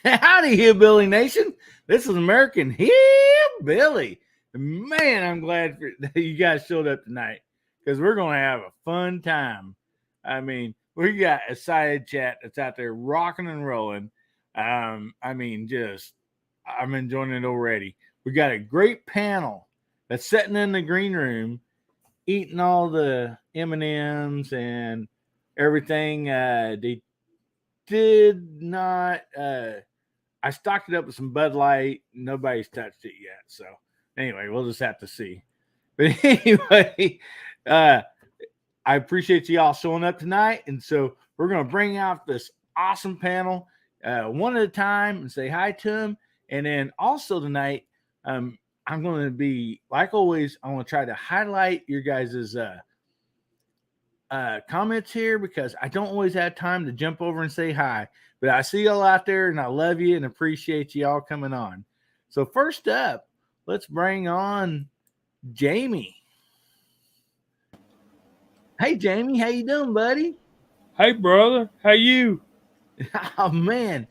Howdy, Hillbilly Nation. This is American Hillbilly. Man, I'm glad that you guys showed up tonight because we're going to have a fun time. I mean, we got a side chat that's out there rocking and rolling. I'm enjoying it already. We got a great panel that's sitting in the green room eating all the M&Ms and everything. They did not. I stocked it up with some Bud Light. Nobody's touched it yet. So anyway, we'll just have to see. But anyway, I appreciate you all showing up tonight. And so we're going to bring out this awesome panel one at a time and say hi to them. And then also tonight, I'm going to be, like always, I want to try to highlight your guys' comments here because I don't always have time to jump over and say hi. But I see y'all out there and I love you and appreciate y'all coming on. So first up, let's bring on Jamie. Hey Jamie, how you doing, buddy? Hey brother, how you? Oh man,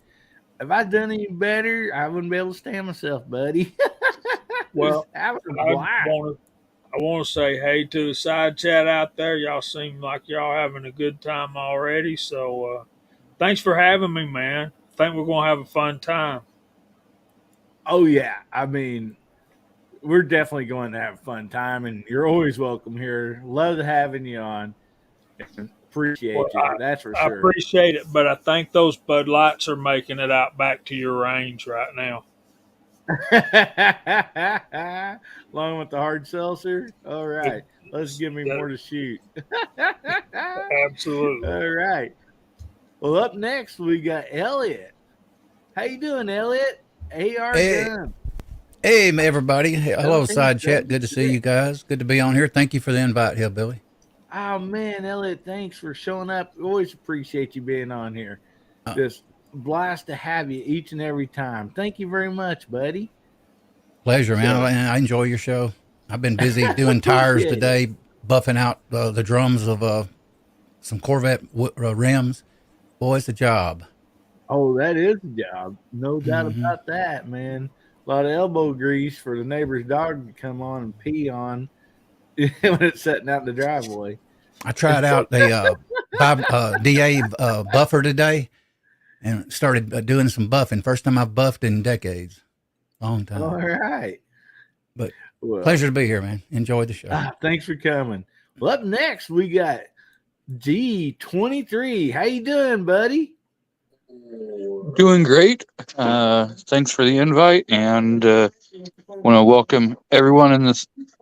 if I done any better, I wouldn't be able to stand myself, buddy. Just Well, having a I blast. want to say hey to the side chat out there. Y'all seem like y'all having a good time already. So thanks for having me, man. Think we're gonna have a fun time. Oh yeah, I mean, we're definitely going to have a fun time, and you're always welcome here. Love having you on, and Well, appreciate you. That's for I sure. appreciate it, but I think those Bud Lights are making it out back to your range right now. Along with the hard seltzer. All It, right, let's give me that, more to shoot. absolutely. All right. Well, up next we got Elliot. How you doing, Elliot? AR Hey, Gun. hey, everybody. Hey, hello, Everything's Side Chat. good. Good to see you guys. Good to be on here. Thank you for the invite, Hillbilly. Oh man, Elliot, thanks for showing up. Always appreciate you being on here. Uh, Just blast to have you each and every time. Thank you very much, buddy. Pleasure, man. So I enjoy your show. I've been busy doing tires appreciate it. today, buffing out the drums of some Corvette rims. Boy, it's a job. Oh, that is a job. No doubt Hmm. about that, man. A lot of elbow grease for the neighbor's dog to come on and pee on when it's sitting out in the driveway. I tried out the DA buffer today and started doing some buffing. First time I've buffed in decades. Long All time. right. But Well, pleasure to be here, man. Enjoy the show. thanks for coming. Well, up next we got G23. How you doing, buddy? Doing great. Thanks for the invite, and want to welcome everyone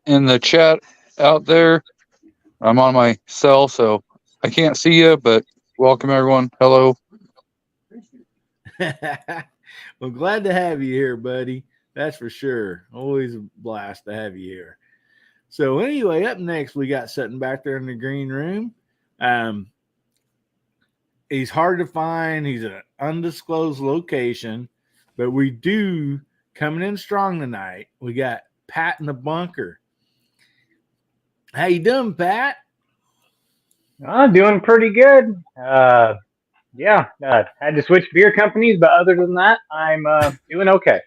in the chat out there. I'm on my cell, so I can't see you, but welcome everyone. Hello. Well, glad to have you here, buddy. That's for sure. Always a blast to have you here. So anyway, up next we got sitting back there in the green room. Um, he's hard to find. He's an undisclosed location, but we do coming in strong tonight. We got Pat in the bunker. How you doing, Pat? I'm doing pretty good. Had to switch beer companies, but other than that, I'm doing okay.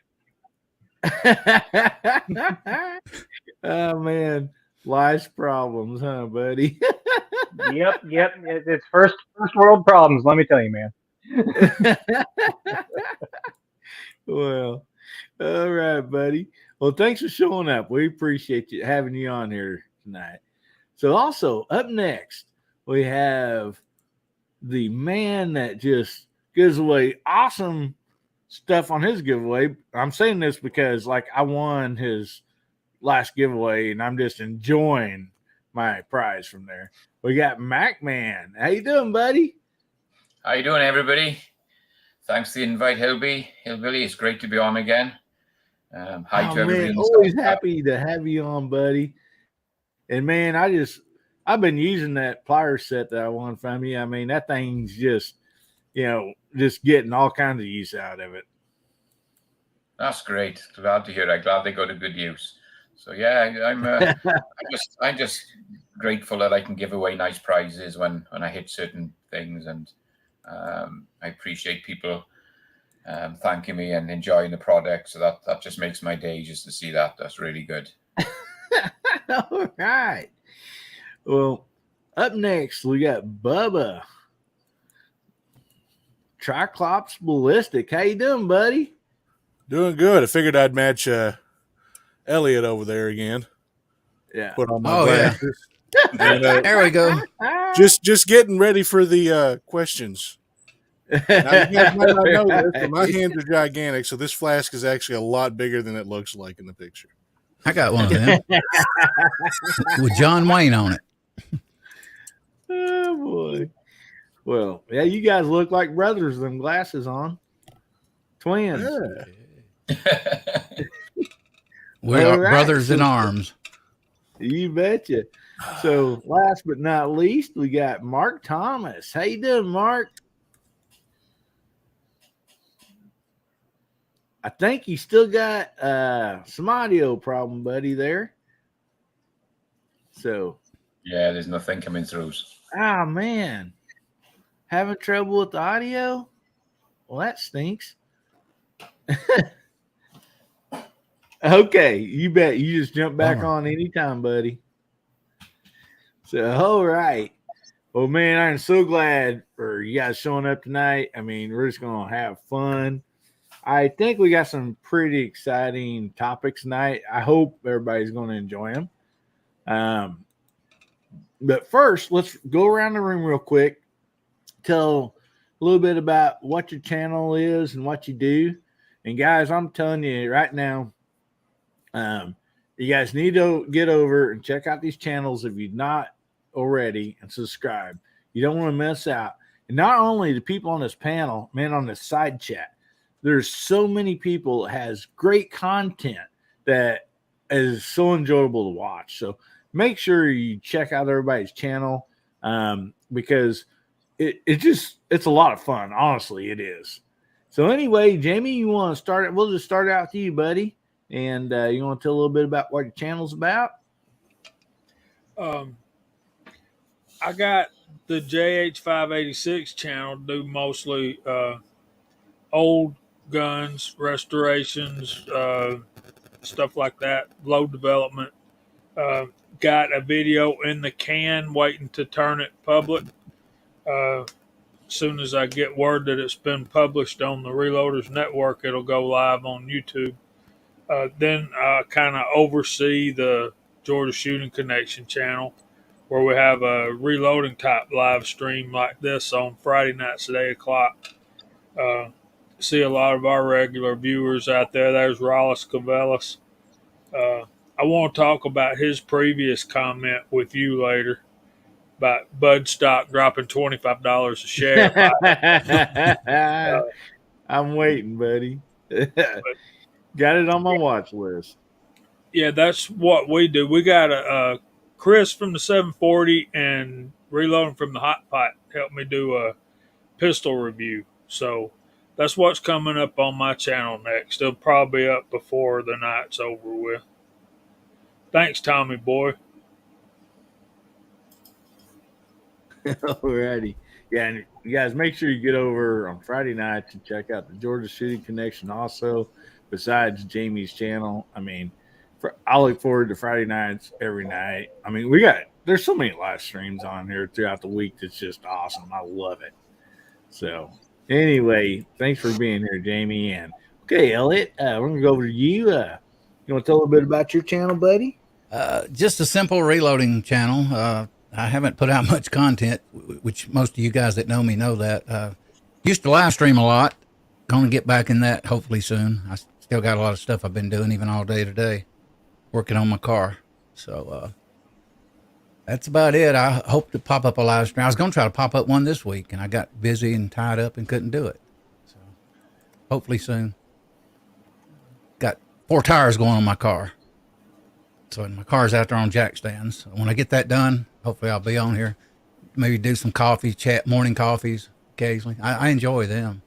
Oh man, life's problems, huh, buddy? Yep. It's first world problems. Let me tell you, man. Well, all right, buddy. Well, thanks for showing up. We appreciate you having you on here tonight. So, also up next, we have the man that just gives away awesome stuff on his giveaway. I'm saying this because, like, I won his last giveaway, and I'm just enjoying my prize from there. We got Mac Man. How you doing, buddy? How you doing, everybody? Thanks for the invite, Hillbilly. It's great to be on again. Hi Oh to everybody man, in the always chat. happy to have you on, buddy. And man, I've been using that plier set that I won from you. I mean, that thing's just just getting all kinds of use out of it. That's great. Glad to hear that. Glad they got a good use. So yeah, I'm just grateful that I can give away nice prizes when I hit certain things, and I appreciate people thanking me and enjoying the product. So that just makes my day just to see that. That's really good. All right. Well, up next we got Bubba Triclops Ballistic. How you doing, buddy? Doing good. I figured I'd match Elliot over there again. Yeah. Put on my Oh, yeah. glasses. And, There we go. just getting ready for the questions. Now, you guys might not know this, but my hands are gigantic, so this flask is actually a lot bigger than it looks like in the picture. I got one of them with John Wayne on it. Oh boy. Well, yeah, you guys look like brothers with them glasses on. Twins. We All are right. brothers in arms. You betcha. So last but not least, we got Mark Thomas. How you doing, Mark? I think you still got some audio problem, buddy, there. So Yeah, there's nothing coming through. man. Having trouble with the audio? Well, that stinks. Okay, you bet. You just jump back on anytime, buddy. So, all right. Well, man, I'm so glad for you guys showing up tonight. I mean, we're just going to have fun. I think we got some pretty exciting topics tonight. I hope everybody's going to enjoy them. But first, let's go around the room real quick. Tell a little bit about what your channel is and what you do. And guys, I'm telling you right now, you guys need to get over and check out these channels if you're not already, and subscribe. You don't want to miss out. And not only the people on this panel, man, on this side chat, there's so many people that has great content that is so enjoyable to watch. So make sure you check out everybody's channel because it's a lot of fun. Honestly, it is. So anyway, Jamie, you want to start it? We'll just start out with you, buddy. And you want to tell a little bit about what your channel's about? I got the JH586 channel, do mostly old guns, restorations, stuff like that, low development. Got a video in the can waiting to turn it public. As soon as I get word that it's been published on the Reloaders Network, it'll go live on YouTube. Then I kind of oversee the Georgia Shooting Connection channel, where we have a reloading type live stream like this on Friday nights at 8 o'clock. See a lot of our regular viewers out there. There's Rollis Cavellis. I want to talk about his previous comment with you later about Bud stock dropping $25 a share. I'm waiting, buddy. Got it on my watch list. Yeah, that's what we do. We got a Chris from the 740 and Reloading from the Hot Pot help me do a pistol review. So that's what's coming up on my channel next. It'll probably be up before the night's over with. Thanks, Tommy boy. Alrighty. Yeah, and you guys make sure you get over on Friday nights and check out the Georgia Shooting Connection also, besides Jamie's channel. I mean, I look forward to Friday nights every night. I mean, there's so many live streams on here throughout the week that's just awesome. I love it. So anyway, thanks for being here, Jamie. And okay, Elliot, we're going to go over to you. You want to tell a little bit about your channel, buddy? Just a simple reloading channel. I haven't put out much content, which most of you guys that know me know that. Used to live stream a lot. Going to get back in that hopefully soon. I still got a lot of stuff I've been doing even all day today, working on my car. So that's about it. I hope to pop up a live stream. I was going to try to pop up one this week, and I got busy and tied up and couldn't do it. So hopefully soon. Got 4 tires going on my car. So my car's out there on jack stands. So when I get that done, hopefully I'll be on here. Maybe do some coffee chat, morning coffees occasionally. I enjoy them.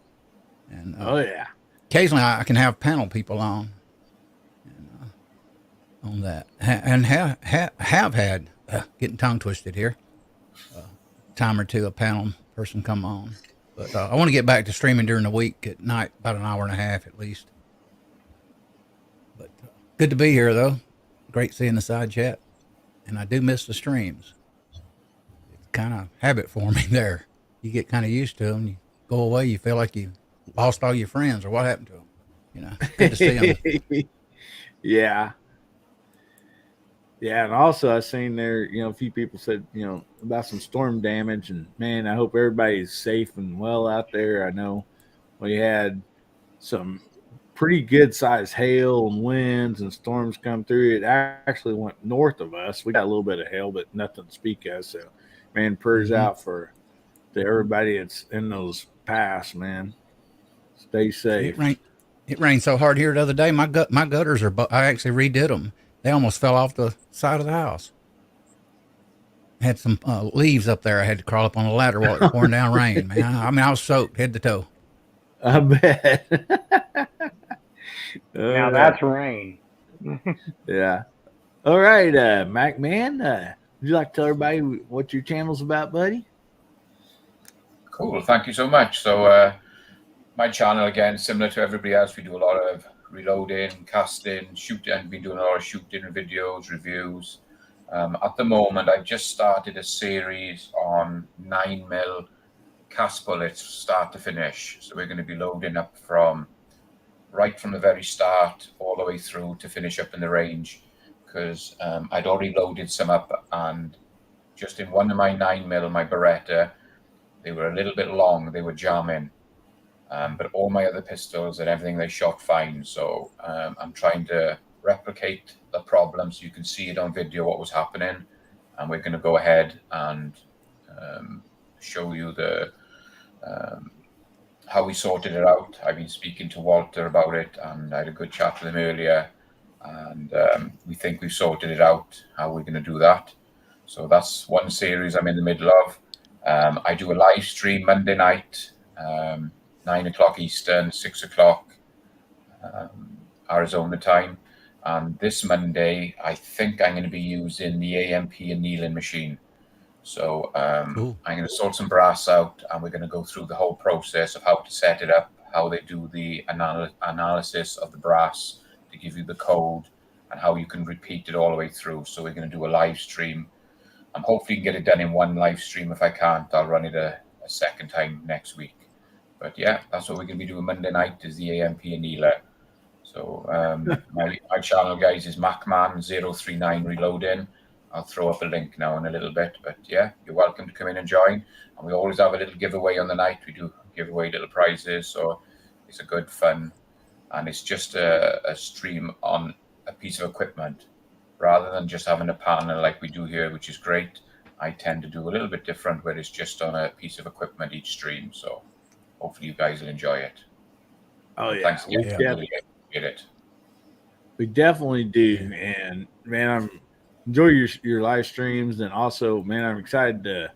And Oh yeah. occasionally I can have panel people on that, and have had getting tongue twisted here. Time or two a panel person come on. But I want to get back to streaming during the week at night, about an hour and a half at least. But good to be here, though. Great seeing the side chat. And I do miss the streams. It's kind of habit forming there. You get kind of used to them. You go away, you feel like you lost all your friends or what happened to them. You know, good to see them. Yeah. Yeah, and also I seen there, a few people said, about some storm damage, and man, I hope everybody's safe and well out there. I know we had some pretty good sized hail and winds and storms come through. It actually went north of us. We got a little bit of hail, but nothing to speak of. So, man, prayers out to everybody that's in those paths, man. Stay safe. It rained so hard here the other day. My gutters I actually redid them. They almost fell off the side of the house. Had some leaves up there. I had to crawl up on a ladder while it was pouring down rain, man. I mean, I was soaked head to toe. I bet. Now that's rain. Yeah. All right, Mac Man, would you like to tell everybody what your channel's about, buddy? Cool. Thank you so much. So my channel, again, similar to everybody else, we do a lot of reloading, casting, shooting. I've been doing a lot of shooting videos, reviews. At the moment, I've just started a series on 9mm cast bullets, start to finish. So we're going to be loading up right from the very start all the way through to finish up in the range, because I'd already loaded some up, and just in one of my 9mm, my Beretta, they were a little bit long, they were jamming. But all my other pistols and everything, they shot fine. So I'm trying to replicate the problem so you can see it on video what was happening, and we're going to go ahead and show you how we sorted it out. I've been speaking to Walter about it, and I had a good chat with him earlier, and we think we've sorted it out, how we're going to do that. So that's one series I'm in the middle of. I do a live stream Monday night, 9 o'clock Eastern, 6 o'clock Arizona time. And this Monday, I think I'm going to be using the AMP annealing machine. So Cool. I'm going to sort some brass out, and we're going to go through the whole process of how to set it up, how they do the analysis of the brass to give you the code, and how you can repeat it all the way through. So we're going to do a live stream. I'm hopefully get it done in one live stream. If I can't, I'll run it a second time next week. But yeah, that's what we're going to be doing Monday night, is the AMP annealer. So my channel, guys, is MacMan039 Reloading. I'll throw up a link now in a little bit. But yeah, you're welcome to come in and join. And we always have a little giveaway on the night. We do give away little prizes. So it's a good fun. And it's just a stream on a piece of equipment, rather than just having a panel like we do here, which is great. I tend to do a little bit different, where it's just on a piece of equipment each stream. So hopefully you guys will enjoy it. Oh, yeah. Thanks again. Yeah. Really get it. We definitely do. And, man, I'm enjoy your live streams. And also, man, I'm excited to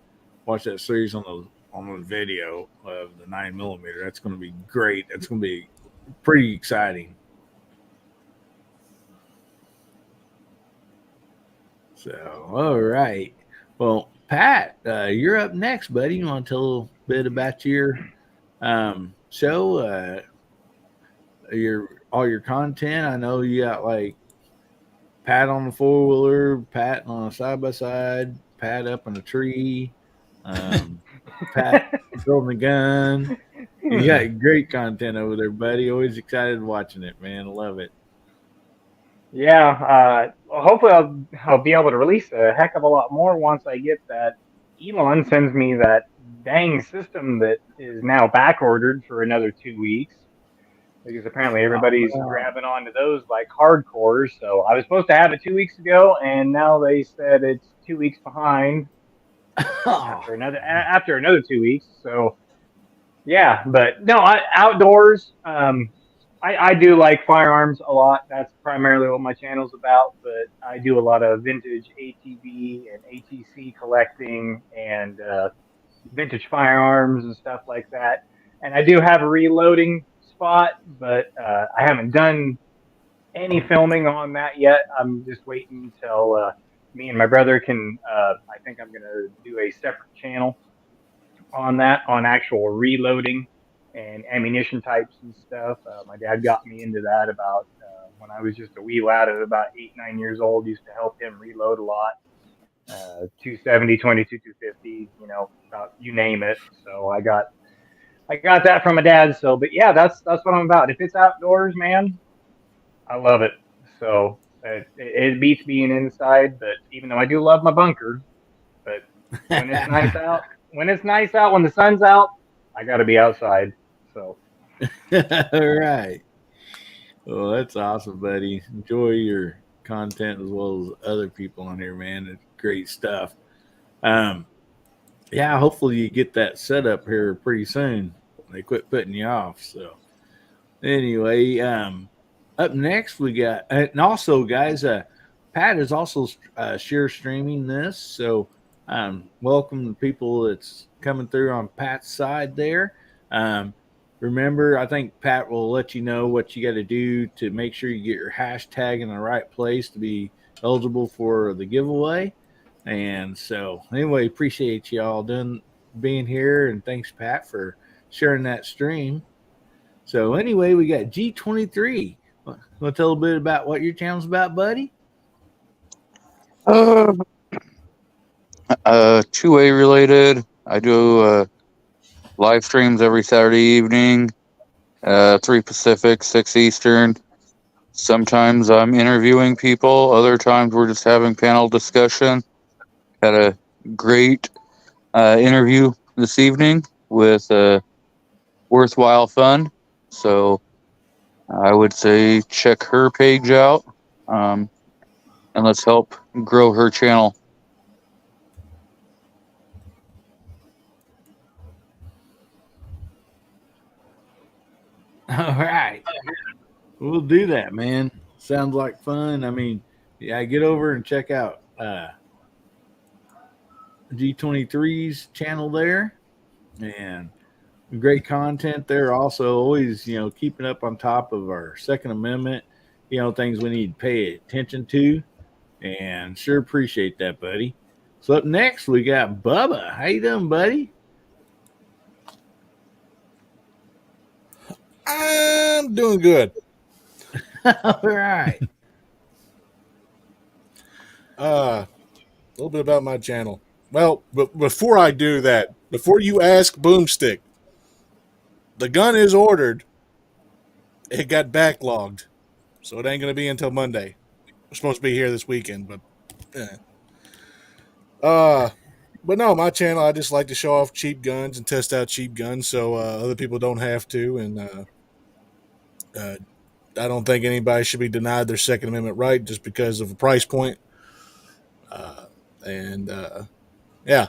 watch that series on the video of the 9mm. That's going to be great. That's going to be pretty exciting. So, all right. Well, Pat, you're up next, buddy. You want to tell a little bit about your show, all your content? I know you got like Pat on the 4-wheeler, Pat on a side-by-side, Pat up in a tree, Pat building a gun. You got great content over there, buddy. Always excited watching it, man. Love it. Yeah, well, hopefully I'll be able to release a heck of a lot more once I get that. Elon sends me that dang system that is now back ordered for another 2 weeks, because apparently everybody's grabbing onto those like hardcore. So I was supposed to have it 2 weeks ago, and now they said it's 2 weeks behind after another 2 weeks. So yeah, but no, outdoors. I do like firearms a lot. That's primarily what my channel's about, but I do a lot of vintage ATV and ATC collecting and vintage firearms and stuff like that. And I do have a reloading spot, but I haven't done any filming on that yet. I'm just waiting until me and my brother can, I think I'm going to do a separate channel on that, on actual reloading and ammunition types and stuff. My dad got me into that about when I was just a wee lad at about 8, 9 years old. Used to help him reload a lot. 270, 22, 250, about you name it. So I got that from my dad. So, but yeah, that's what I'm about. If it's outdoors, man, I love it. So it beats being inside. But even though I do love my bunker, but when it's nice out, when the sun's out, I got to be outside. So All right. Well, that's awesome, buddy. Enjoy your content as well as other people on here, man. It's great stuff. Um, yeah, hopefully you get that set up here pretty soon. They quit putting you off. So anyway, up next we got, and also guys, Pat is also share streaming this. So welcome the people that's coming through on Pat's side there. Um, Remember, I think Pat will let you know what you got to do to make sure you get your hashtag in the right place to be eligible for the giveaway. And so, anyway, appreciate y'all being here, and thanks, Pat, for sharing that stream. So, anyway, we got G23. Want to tell a bit about what your channel's about, buddy? Two-way related. I do live streams every Saturday evening, 3 Pacific, 6 Eastern. Sometimes I'm interviewing people. Other times we're just having panel discussion. Had a great interview this evening with Worthwhile Fun. So I would say check her page out, and let's help grow her channel. All right. We'll do that, man. Sounds like fun. I mean, yeah, get over and check out G23's channel there, and great content there. Also, always keeping up on top of our Second Amendment, things we need to pay attention to, and sure appreciate that, buddy. So up next we got Bubba. How you doing, buddy? I'm doing good. All right. A little bit about my channel. Well, but before I do that, before you ask Boomstick, the gun is ordered. It got backlogged, so it ain't gonna be until Monday. We're supposed to be here this weekend, but but no, my channel, I just like to show off cheap guns and test out cheap guns so other people don't have to. And I don't think anybody should be denied their Second Amendment right just because of a price point. Yeah,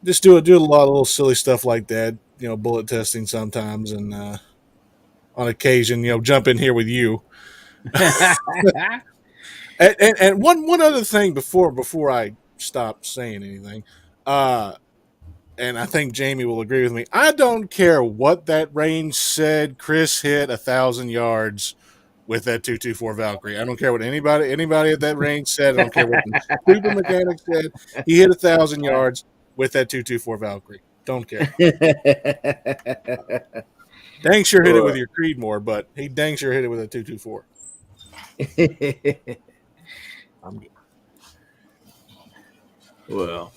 just do a lot of little silly stuff like that. Bullet testing sometimes, and on occasion, jump in here with you. And one other thing before I stop saying anything, and I think Jamie will agree with me. I don't care what that range said. Chris hit 1,000 yards with that 224 Valkyrie. I don't care what anybody at that range said. I don't care what the stupid mechanic said. He hit 1,000 yards with that 224 Valkyrie. Don't care. Dang sure hit it with your Creedmoor, but he dang sure hit it with a 224. I'm good. Well,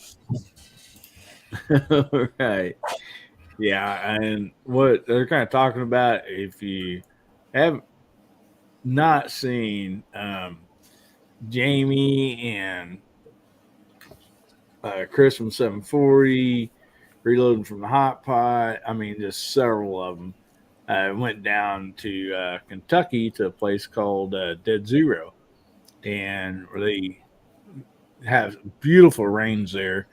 right. Yeah, and what they're kind of talking about, if you have not seen Jamie and Chris from 740, reloading from the hot pot, I mean, just several of them went down to Kentucky to a place called Dead Zero, and they have beautiful range there,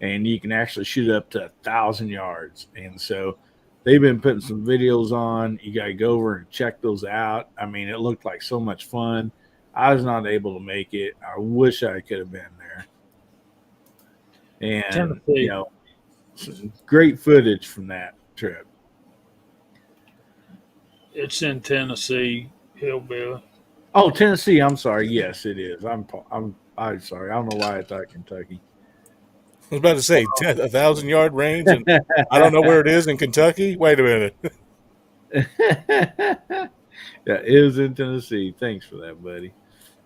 and you can actually shoot up to 1,000 yards. And so they've been putting some videos on. You got to go over and check those out. I mean, it looked like so much fun. I was not able to make it. I wish I could have been there. And some great footage from that trip. It's in Tennessee, Hillbilly. Oh, Tennessee. I'm sorry. Yes, it is. I'm sorry. I don't know why I thought Kentucky. was about to say 1,000-yard range, and I don't know where it is in Kentucky. Wait a minute. Yeah, it was in Tennessee. Thanks for that, buddy.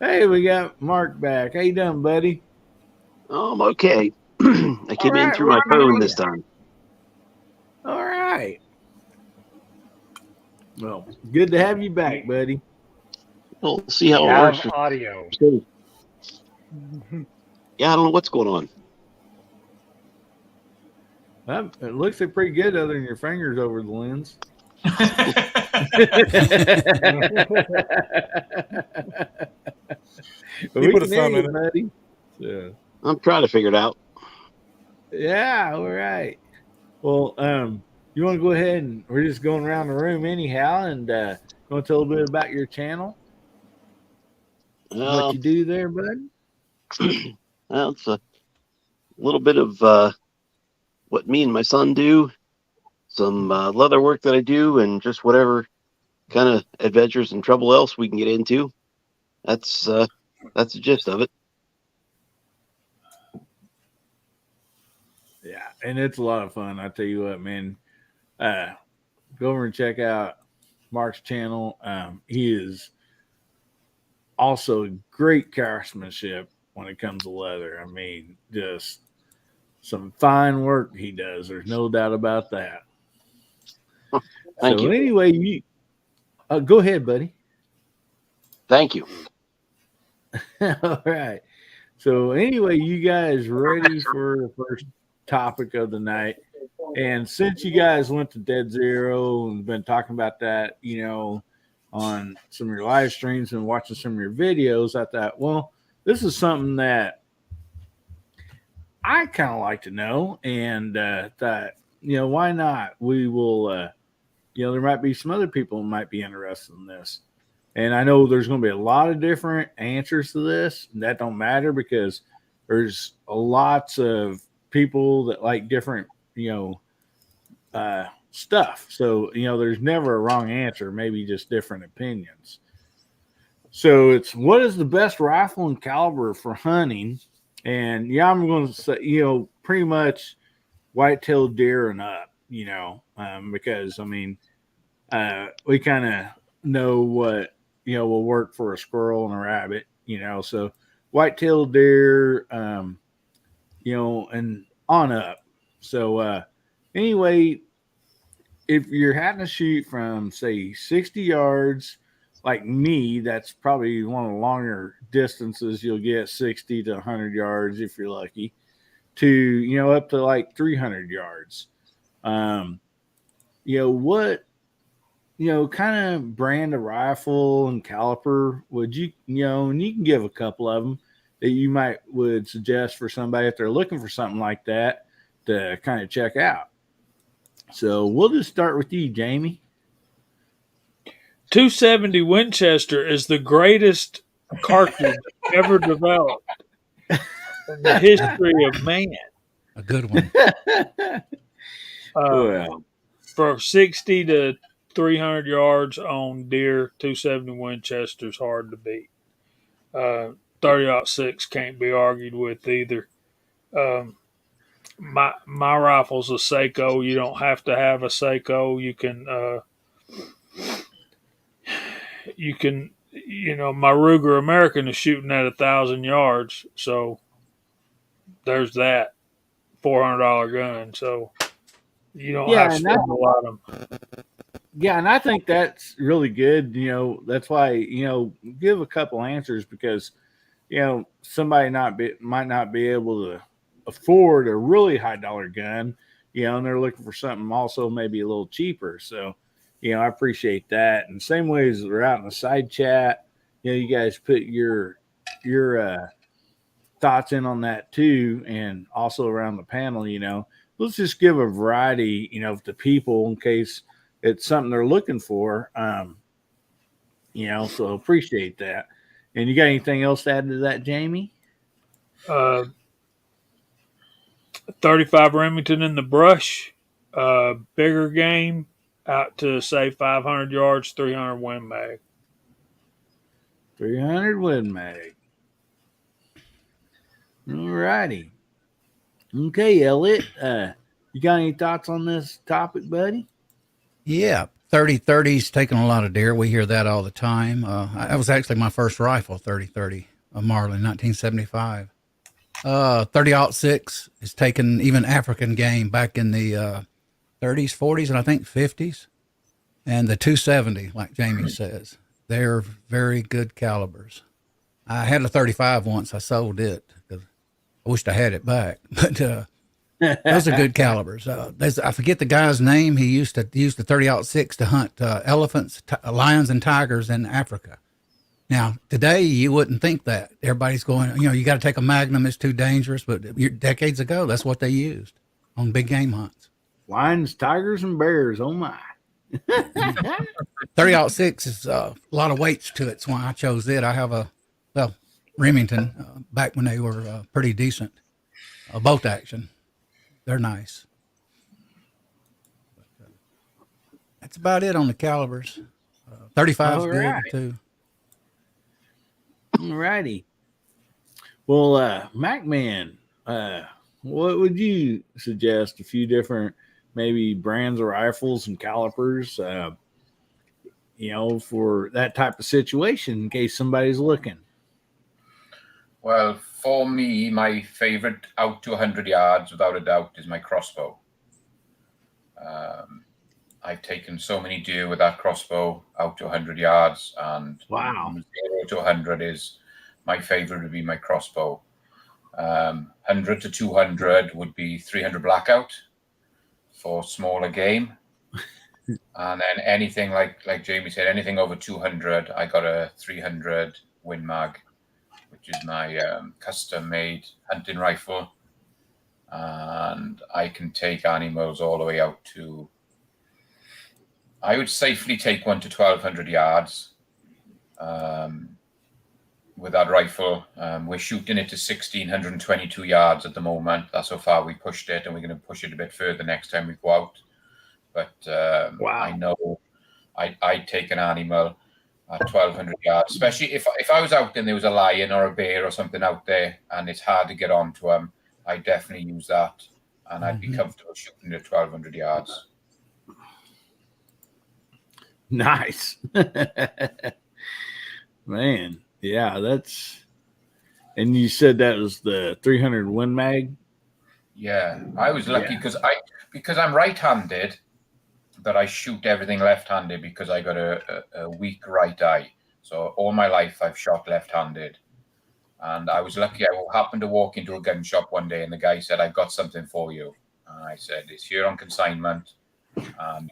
Hey, we got Mark back. How you doing, buddy? I'm okay. I came in right, through my right phone on. this time. All right. Well, good to have you back, buddy. We'll see how We it have works. audio. Yeah, I don't know what's going on. It looks like pretty good other than your fingers over the lens. He put a can hear thumb you, in it. buddy. So, I'm trying to figure it out. yeah, all right. Well, you want to go ahead and we're just going around the room anyhow, and you want to tell a bit about your channel, what you do there, bud? Well, it's a little bit of what me and my son do, some leather work that I do, and just whatever kind of adventures and trouble else we can get into. That's the gist of it. Yeah, and it's a lot of fun. I tell you what, man. Go over and check out Mark's channel. He is also great craftsmanship when it comes to leather. I mean, just some fine work he does. There's no doubt about that. Thank you. Anyway, you go ahead, buddy. Thank you. All right. So anyway, you guys ready for the first topic of the night? And since you guys went to Dead Zero and been talking about that, on some of your live streams and watching some of your videos, I thought, well, this is something that I kind of like to know, and thought, why not? We will, there might be some other people who might be interested in this. And I know there's going to be a lot of different answers to this, and that don't matter because there's lots of people that like different, stuff. So, there's never a wrong answer, maybe just different opinions. So it's what is the best rifle and caliber for hunting? And yeah, I'm going to say, pretty much white-tailed deer and up, because I mean, we kind of know what, will work for a squirrel and a rabbit, so white-tailed deer, and on up. So, anyway, if you're having to shoot from say 60 yards, like me, that's probably one of the longer distances you'll get, 60 to 100 yards if you're lucky, to up to like 300 yards. What kind of brand of rifle and caliper would you, and you can give a couple of them that you would suggest for somebody if they're looking for something like that to kind of check out. So we'll just start with you, Jamie. 270 Winchester is the greatest cartridge ever developed in the history of man. A good one. Well, For 60 to 300 yards on deer, 270 Winchester's hard to beat. 30-06 can't be argued with either. My rifle's a Seiko. You don't have to have a Seiko. You can my Ruger American is shooting at 1,000 yards, so there's that $400 gun. So you don't have to spend a lot of them. Yeah, and I think that's really good. That's why give a couple answers because somebody might not be able to afford a really high dollar gun, and they're looking for something also maybe a little cheaper. So, I appreciate that. And same way as we're out in the side chat, you guys put your thoughts in on that too, and also around the panel. Let's just give a variety, to people in case it's something they're looking for. So appreciate that. And you got anything else to add to that, Jamie? 35 Remington in the brush, bigger game, out to say 500 yards, 300 Win Mag. 300 Win Mag. All righty. Okay, Elliot. You got any thoughts on this topic, buddy? Yeah, 30-30's taking a lot of deer. We hear that all the time. That was actually my first rifle, 30-30, a Marlin, 1975. 30-06 is taking even African game back in the 30s, 40s, and I think 50s. And the 270, like Jamie says, they're very good calibers. I had a 35 once. I sold it because I wished I had it back. But those are good calibers. I forget the guy's name. He used to use the 30-06 to hunt elephants, lions, and tigers in Africa. Now, today, you wouldn't think that. Everybody's going, you got to take a Magnum. It's too dangerous. But decades ago, that's what they used on big game hunts. Lions, tigers, and bears. Oh, my. 30-06 is a lot of weights to it. So I chose it. I have Remington back when they were pretty decent. Bolt action. They're nice. But, that's about it on the calibers. 35's good too. All righty. Well, MacMan, what would you suggest? A few different maybe brands of rifles and calipers, for that type of situation in case somebody's looking. Well, for me, my favorite out to 100 yards, without a doubt, is my crossbow. I've taken so many deer with that crossbow out to 100 yards, and 0 to 100 is my favorite. Would be my crossbow. 100 to 200 would be 300 blackout for smaller game, and then anything like Jamie said, anything over 200, I got a 300 Win Mag, which is my custom-made hunting rifle, and I can take animals all the way out to, I would safely take one to 1,200 yards with that rifle. We're shooting it to 1,622 yards at the moment. That's how far we pushed it, and we're going to push it a bit further next time we go out. But I know I'd take an animal at 1,200 yards, especially if I was out and there was a lion or a bear or something out there and it's hard to get onto them. I definitely use that, and I'd be comfortable shooting at 1,200 yards. Nice. Man, yeah, that's. And you said that was the 300 Win Mag? Yeah, I was lucky because I'm right-handed, that I shoot everything left-handed because I got a weak right eye. So all my life I've shot left-handed. And I was lucky. I happened to walk into a gun shop one day and the guy said, "I've got something for you." And I said, "It's here on consignment.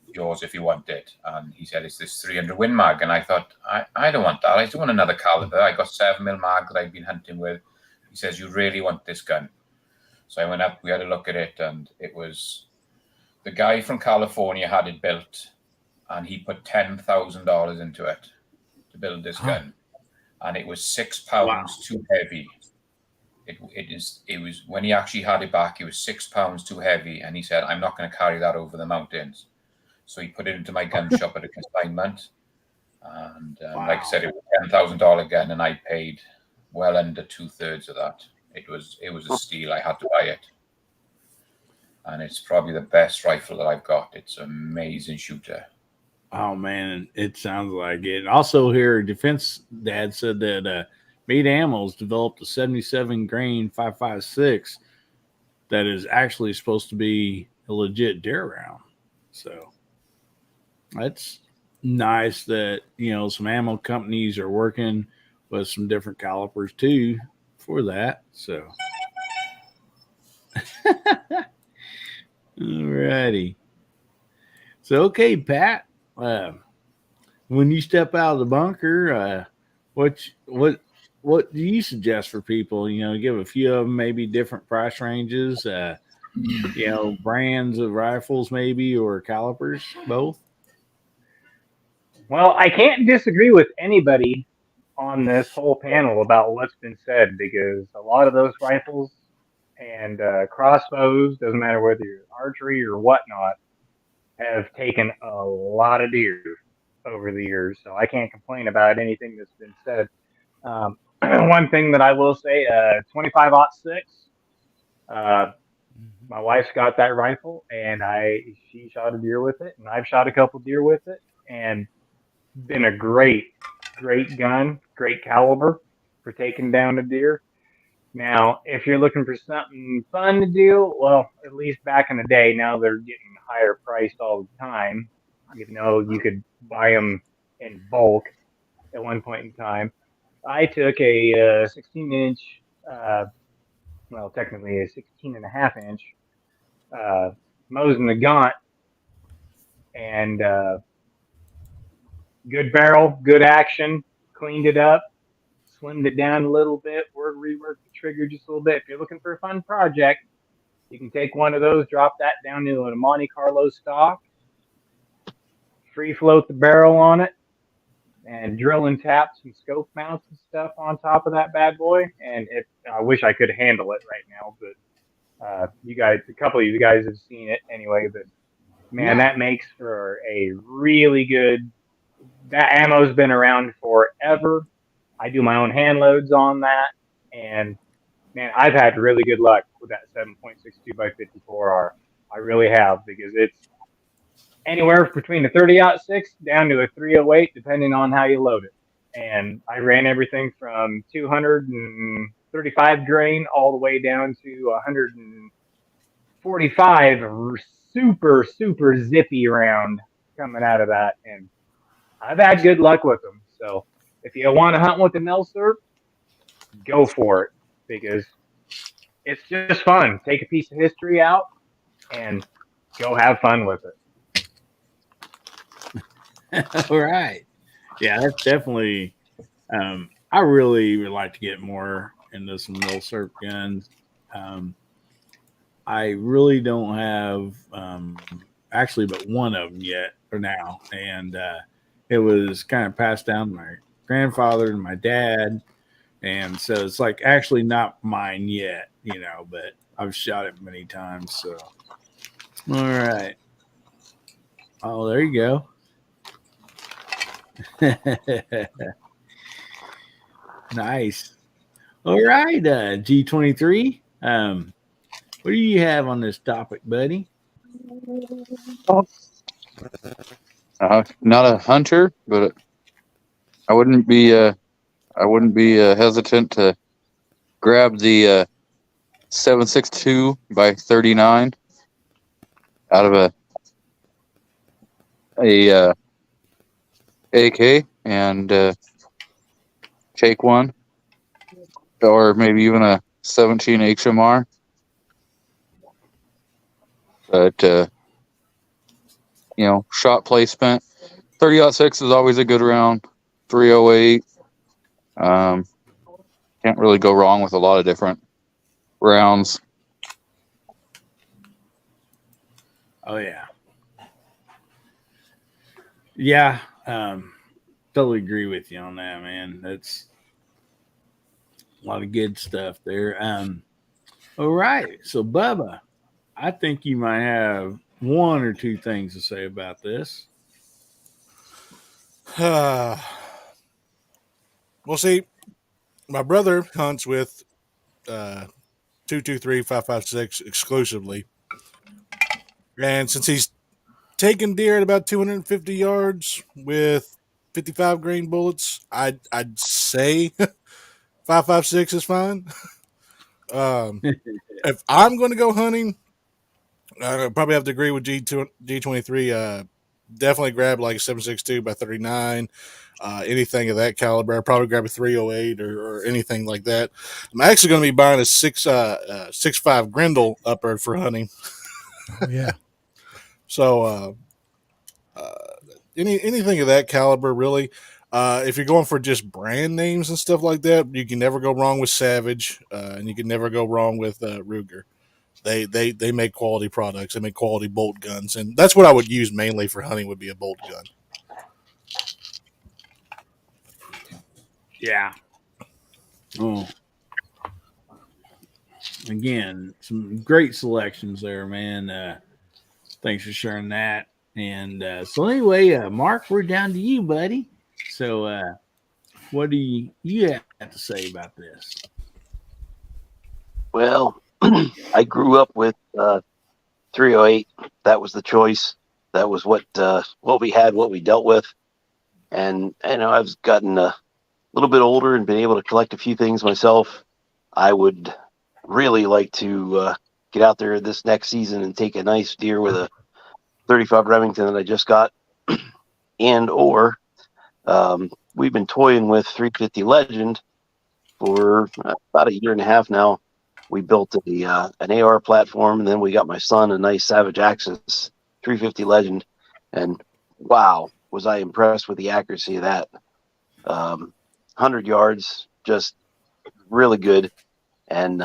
Yours if you want it." And he said, "It's this 300 Win Mag." And I thought, I don't want that. I don't want another caliber. I got 7mm mag that I've been hunting with. He says, "You really want this gun?" So I went up, we had a look at it, and it was, the guy from California had it built, and he put $10,000 into it to build this gun. And it was 6 pounds too heavy. It was when he actually had it back, it was 6 pounds too heavy, and he said, "I'm not going to carry that over the mountains." So he put it into my gun shop at a consignment, and like I said, it was $10,000 gun, and I paid well under 2/3 of that. It was a steal. I had to buy it, and it's probably the best rifle that I've got. It's an amazing shooter. Oh man, it sounds like it. Also, here, Defense Dad said that Meat Ammo's developed a 77 grain 5.56 that is actually supposed to be a legit deer round. So that's nice that some ammo companies are working with some different calibers too for that. So, alrighty. So okay, Pat. When you step out of the bunker, what do you suggest for people? Give a few of them maybe different price ranges, brands of rifles maybe, or calibers, both. Well, I can't disagree with anybody on this whole panel about what's been said, because a lot of those rifles and crossbows, doesn't matter whether you're archery or whatnot, have taken a lot of deer over the years, so I can't complain about anything that's been said. One thing that I will say, 25-06, My wife's got that rifle, and she shot a deer with it, and I've shot a couple deer with it, and been a great gun, great caliber for taking down a deer. Now, if you're looking for something fun to do, well, at least back in the day, now they're getting higher priced all the time. Even though you could buy them in bulk at one point in time. I took a 16-inch, well, technically a 16 and a half inch Mosin Nagant, and good barrel, good action, cleaned it up, slimmed it down a little bit, reworked the trigger just a little bit. If you're looking for a fun project, you can take one of those, drop that down to a Monte Carlo stock, free float the barrel on it, and drill and tap some scope mounts and stuff on top of that bad boy. And I wish I could handle it right now, but you guys, a couple of you guys have seen it anyway. But man, that makes for a really good. That ammo's been around forever. I do my own hand loads on that, and man, I've had really good luck with that 7.62 by 54R. I really have, because it's anywhere between a 30-06 down to a 308, depending on how you load it. And I ran everything from 235 grain all the way down to 145 super zippy round coming out of that. And I've had good luck with them. So if you want to hunt with the Melser, go for it, because it's just fun. Take a piece of history out and go have fun with it. All right. Yeah, that's definitely. I really would like to get more into some Milsurp guns. I really don't have actually but one of them yet for now, and it was kind of passed down to my grandfather and my dad, and so it's like actually not mine yet, but I've shot it many times. So, all right. Oh, there you go. Nice. All right, G23. What do you have on this topic, buddy? Not a hunter, but I wouldn't be hesitant to grab the 7.62 by 39 out of a AK and take one, or maybe even a 17 HMR. But shot placement, 30-06 is always a good round. 308, can't really go wrong with a lot of different rounds. Oh yeah, totally agree with you on that, man. That's a lot of good stuff there. All right, so Bubba, I think you might have one or two things to say about this. Well, see, my brother hunts with 223 556 exclusively, and since he's taken deer at about 250 yards with 55 grain bullets, I'd say 556 is fine. If I'm going to go hunting, I probably have to agree with G23. Definitely grab like a 7.62 by 39. Anything of that caliber. I'd probably grab a 308 or anything like that. I'm actually going to be buying a 6.5 Grendel upper for hunting. Oh, yeah. So anything of that caliber, really. If you're going for just brand names and stuff like that, you can never go wrong with Savage, and you can never go wrong with Ruger. They make quality products. They make quality bolt guns, and that's what I would use mainly for hunting. Would be a bolt gun. Yeah. Oh. Again, some great selections there, man. Thanks for sharing that. And so anyway, Mark, we're down to you, buddy. So what do you have to say about this? Well, I grew up with 308. That was the choice. That was what we had, what we dealt with. And I've gotten a little bit older and been able to collect a few things myself. I would really like to get out there this next season and take a nice deer with a 35 Remington that I just got, or we've been toying with 350 Legend for about a year and a half now. We built an AR platform, and then we got my son a nice Savage Axis 350 Legend, and wow, was I impressed with the accuracy of that. 100 yards, just really good, and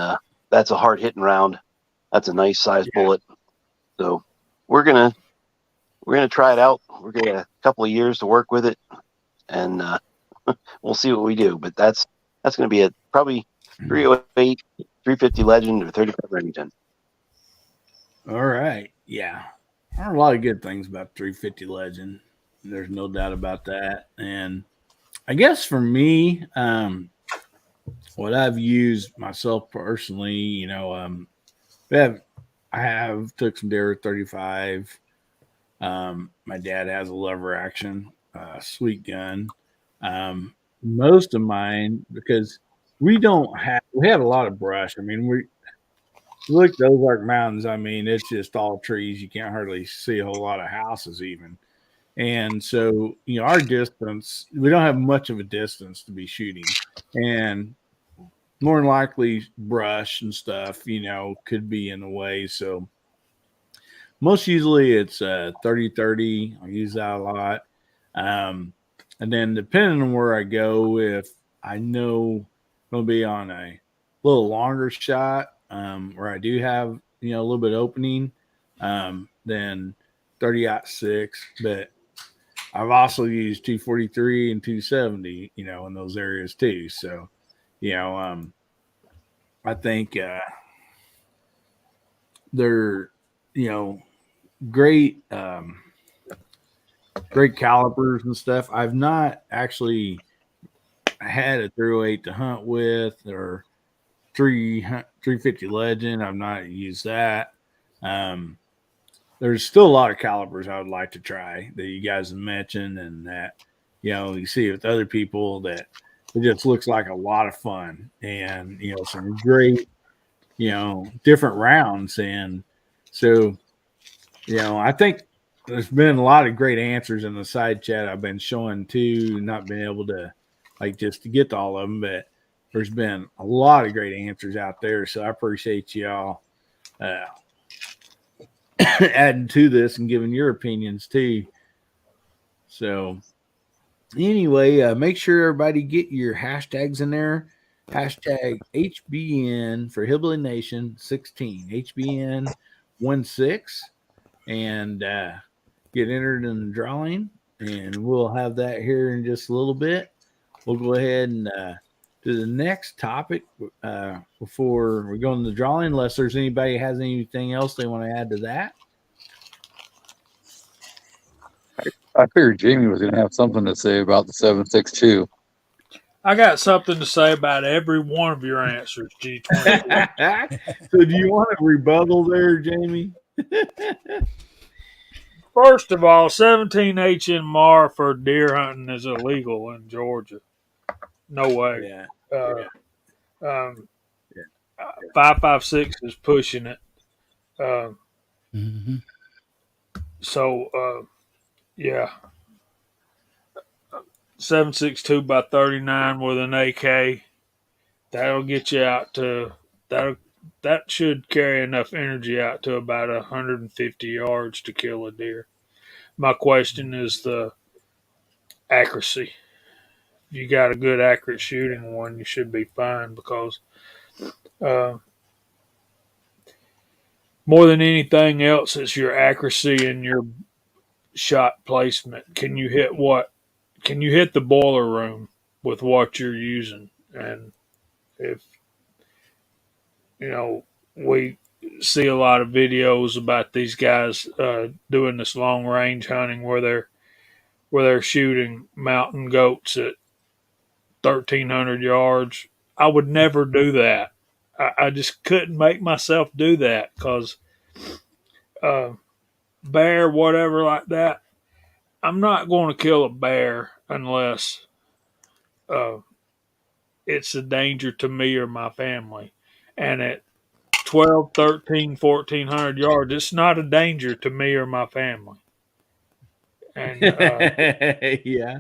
that's a hard hitting round. That's a nice size bullet. So we're gonna try it out. We're gonna get a couple of years to work with it, and we'll see what we do. But that's gonna be probably 308, 350 Legend, or 35 Remington. All right. Yeah. There are a lot of good things about 350 Legend. There's no doubt about that. And I guess for me, what I've used myself personally, I have took some deer with 35. My dad has a lever action, sweet gun. Most of mine, because we had a lot of brush. I mean, we look at the Ozark Mountains. I mean, it's just all trees. You can't hardly see a whole lot of houses even. And so, our distance, we don't have much of a distance to be shooting. And more than likely brush and stuff, could be in the way. So most usually it's 30-30. I use that a lot. And then depending on where I go, if I know I'm going to be on a little longer shot where I do have, a little bit opening, then 30-06. But I've also used 243 and 270, in those areas too. So, I think they're, great, great calipers and stuff. I've not actually had a 308 to hunt with or 350 Legend. I've not used that. There's still a lot of calipers I would like to try that you guys have mentioned, and that you see with other people that it just looks like a lot of fun, and some great different rounds. And so I think there's been a lot of great answers in the side chat I've been showing too, not been able to just to get to all of them, but there's been a lot of great answers out there. So I appreciate y'all adding to this and giving your opinions too. So anyway, make sure everybody get your hashtags in there. Hashtag HBN for Hillbilly Nation 16, HBN 16, and get entered in the drawing. And we'll have that here in just a little bit. We'll go ahead and to the next topic before we go in the drawing, unless there's anybody has anything else they want to add to that. I figured Jamie was going to have something to say about the 7.62. I got something to say about every one of your answers, G20. So do you want to rebuttal there, Jamie? First of all, 17 HMR for deer hunting is illegal in Georgia. No way. Yeah. 5.56 is pushing it. Mm-hmm. So, yeah. 7.62 by 39 with an AK. That'll get you out to that should carry enough energy out to about 150 yards to kill a deer. My question is the accuracy. If you got a good accurate shooting one, you should be fine, because more than anything else, it's your accuracy and your shot placement. Can you hit what? Can you hit the boiler room with what you're using? And if we see a lot of videos about these guys doing this long range hunting where they're shooting mountain goats at 1,300 yards. I would never do that. I just couldn't make myself do that because bear, whatever like that. I'm not going to kill a bear unless uh, it's a danger to me or my family. And at 12, 13, 1400 yards, it's not a danger to me or my family. And Yeah.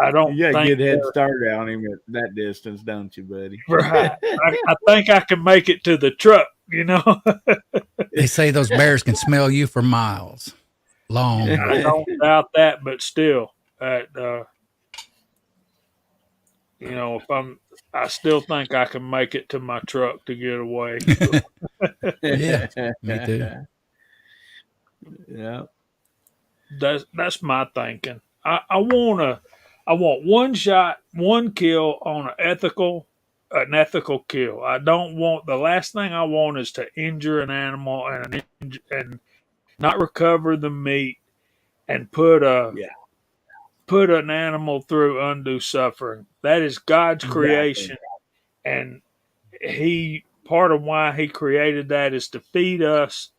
I don't You got a think good head start on him at that distance, don't you, buddy? right. I think I can make it to the truck, you know. They say those bears can smell you for miles long. I don't doubt that, but still, you know, I still think I can make it to my truck to get away. Yeah, me too. Yeah. That's my thinking. I want one shot, one kill on an ethical kill. I don't want the last thing I want is to injure an animal and not recover the meat and Yeah. put an animal through undue suffering. That is God's creation, and he part of why he created that is to feed us.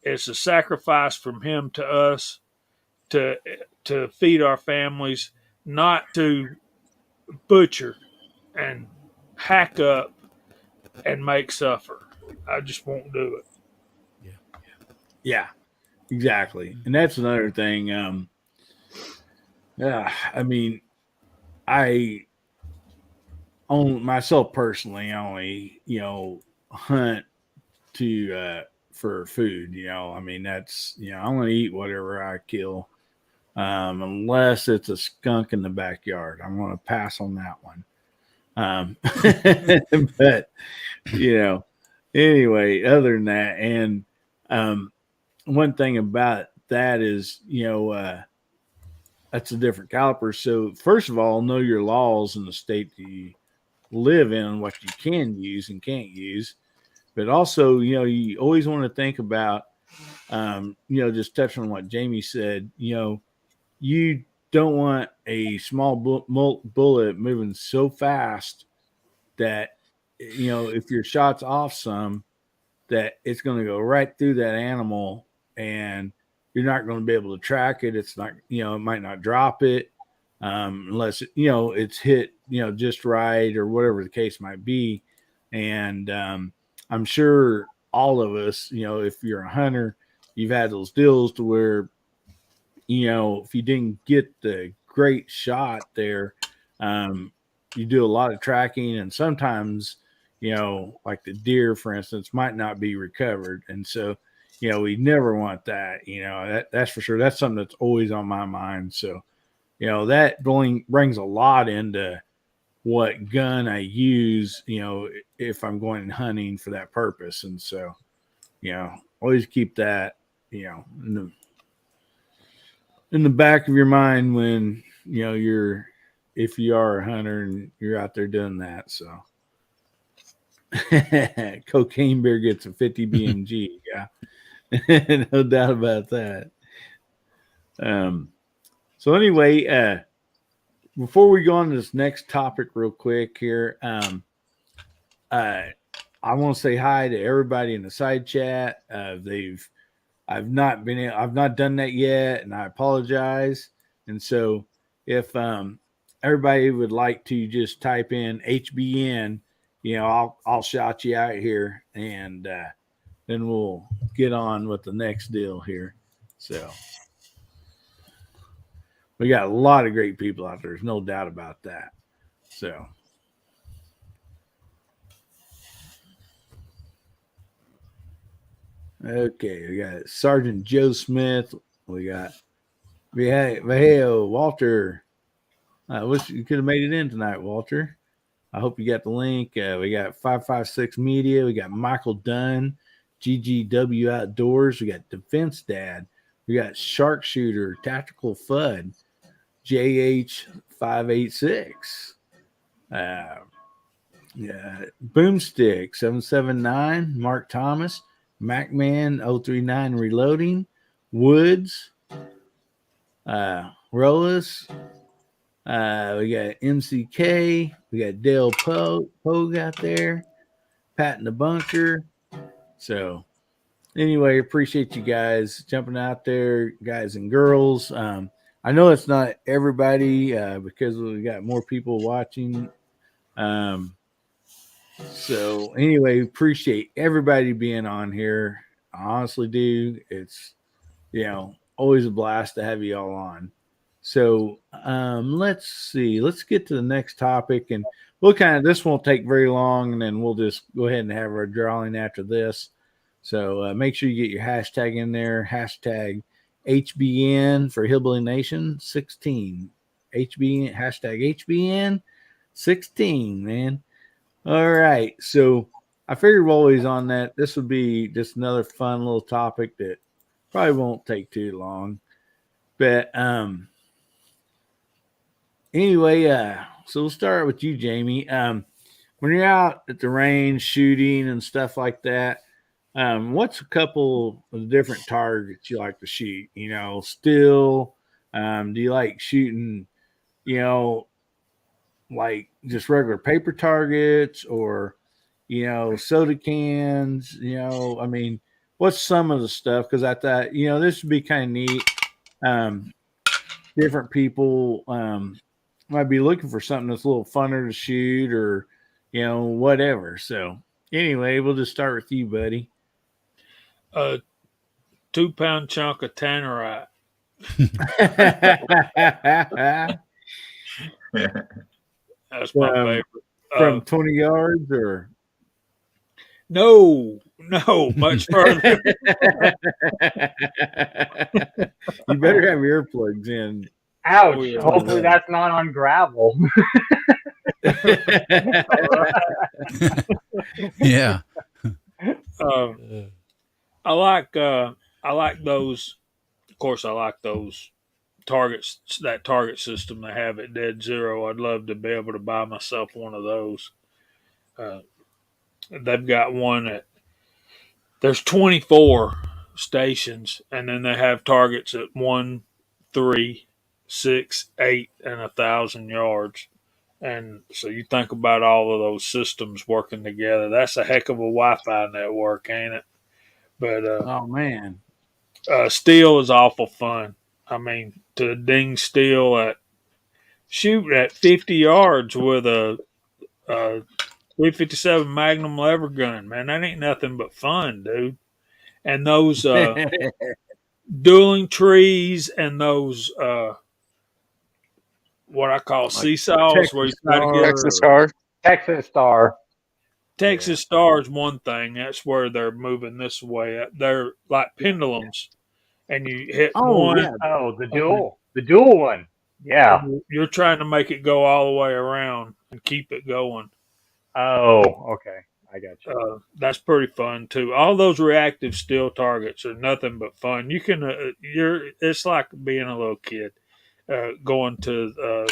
It's a sacrifice from him to us to feed our families, not to butcher and hack up and make suffer. I just won't do it. Yeah. Exactly. And that's another thing. Yeah, I mean, I own myself personally, I only, hunt to for food, I mean, that's, I'm going to eat whatever I kill. Unless it's a skunk in the backyard, I'm going to pass on that one. But, anyway, other than that, and one thing about that is, that's a different caliper. So, first of all, know your laws in the state that you live in, what you can use and can't use. But also, you always want to think about, just touching on what Jamie said, you don't want a small bullet moving so fast that, if your shot's off some, that it's going to go right through that animal and you're not going to be able to track it. It's not, it might not drop it unless, it's hit, just right or whatever the case might be. And I'm sure all of us, if you're a hunter, you've had those deals to where, if you didn't get the great shot there, you do a lot of tracking, and sometimes, like the deer, for instance, might not be recovered. And so, we never want that, that's for sure. That's something that's always on my mind. So, that brings a lot into what gun I use, if I'm going hunting for that purpose. And so, always keep that, in the back of your mind when, if you are a hunter and you're out there doing that. So cocaine bear gets a 50 BMG. Yeah. No doubt about that. So anyway, before we go on to this next topic real quick here, I want to say hi to everybody in the side chat. I've not done that yet, and I apologize. And so if everybody would like to just type in HBN, I'll shout you out here, and then we'll get on with the next deal here. So we got a lot of great people out there. There's no doubt about that. So okay, we got Sergeant Joe Smith. We got Vallejo, Walter. I wish you could have made it in tonight, Walter. I hope you got the link. We got 556 Media. We got Michael Dunn, GGW Outdoors. We got Defense Dad. We got Sharpshooter, Tactical Fud, JH586. Boomstick 779, Mark Thomas, Macman 039 Reloading, Woods, Rollis. We got MCK. We got Dale Pogue out there. Pat in the bunker. So anyway, appreciate you guys jumping out there, guys and girls. I know it's not everybody because we got more people watching. So anyway, appreciate everybody being on here. I honestly do. It's always a blast to have you all on. So let's see. Let's get to the next topic, and this won't take very long, and then we'll just go ahead and have our drawing after this. So make sure you get your hashtag in there. Hashtag HBN for Hillbilly Nation 16. HBN hashtag HBN 16, man. All right. So I figured while he's on that, this would be just another fun little topic that probably won't take too long. But anyway, so we'll start with you, Jamie. When you're out at the range shooting and stuff like that, what's a couple of different targets you like to shoot? Still, do you like shooting, like just regular paper targets or, soda cans? I mean, what's some of the stuff? Because I thought, this would be kind of neat. Different people might be looking for something that's a little funner to shoot or, whatever. So anyway, we'll just start with you, buddy. 2-pound chunk of tannerite. That's my favorite. From 20 yards or? No, much further. You better have earplugs in. Ouch. Oh, yeah. Hopefully that's not on gravel. Yeah. I like those. Of course, I like those targets. That target system they have at Dead Zero. I'd love to be able to buy myself one of those. They've got one at. There's 24 stations, and then they have targets at 1, 3, 6, 8, and 1,000 yards. And so you think about all of those systems working together. That's a heck of a Wi-Fi network, ain't it? But oh man, steel is awful fun. I mean, to ding steel at 50 yards with a 357 Magnum lever gun, man, that ain't nothing but fun, dude. And those dueling trees and those what I call seesaws, where you try to get Texas Star. Texas Star. Texas Star is one thing. That's where they're moving this way. They're like pendulums, and you hit one. Yeah. Oh, the dual one. Yeah. You're trying to make it go all the way around and keep it going. Oh, okay. I got you. That's pretty fun too. All those reactive steel targets are nothing but fun. You can, it's like being a little kid, going to the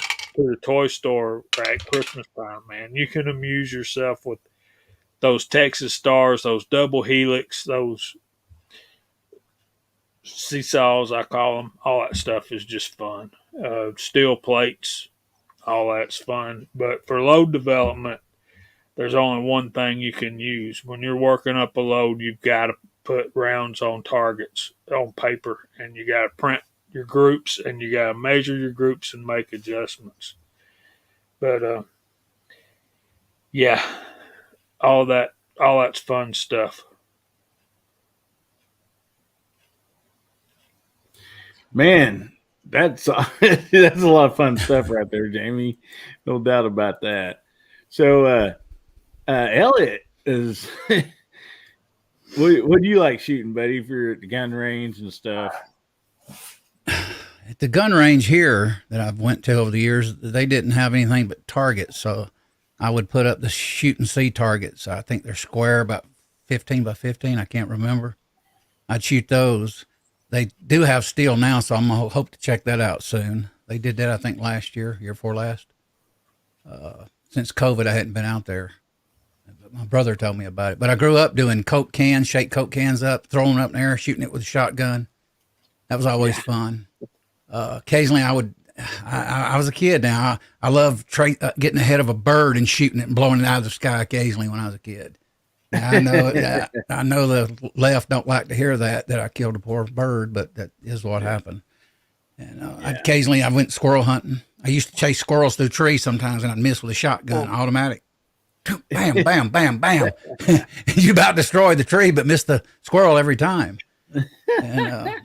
toy store at Christmas time, man. You can amuse yourself with those Texas Stars, those double helix, those seesaws, I call them. All that stuff is just fun. Steel plates, all that's fun. But for load development, there's only one thing you can use. When you're working up a load, you've got to put rounds on targets on paper, and you got to print your groups, and you got to measure your groups and make adjustments. But yeah, all that's fun stuff. Man, that's that's a lot of fun stuff right there, Jamie. No doubt about that. So, Elliot is. What do you like shooting, buddy? If you're at the gun range and stuff. At the gun range here that I've went to over the years, they didn't have anything but targets, so I would put up the shoot and see targets. I think they're square, about 15 by 15. I can't remember. I'd shoot those. They do have steel now, so I'm gonna hope to check that out soon. They did that, I think, last year before last. Since COVID, I hadn't been out there. My brother told me about it. But I grew up doing Coke cans, shake Coke cans up, throwing them up in the air, shooting it with a shotgun. That was always fun. Occasionally, I was a kid now. I love getting ahead of a bird and shooting it and blowing it out of the sky occasionally when I was a kid. I know. I know the left don't like to hear that I killed a poor bird, but that is what happened. And occasionally I went squirrel hunting. I used to chase squirrels through trees sometimes, and I'd miss with a shotgun, automatic. Bam, bam, bam, bam. You about destroy the tree, but miss the squirrel every time. And,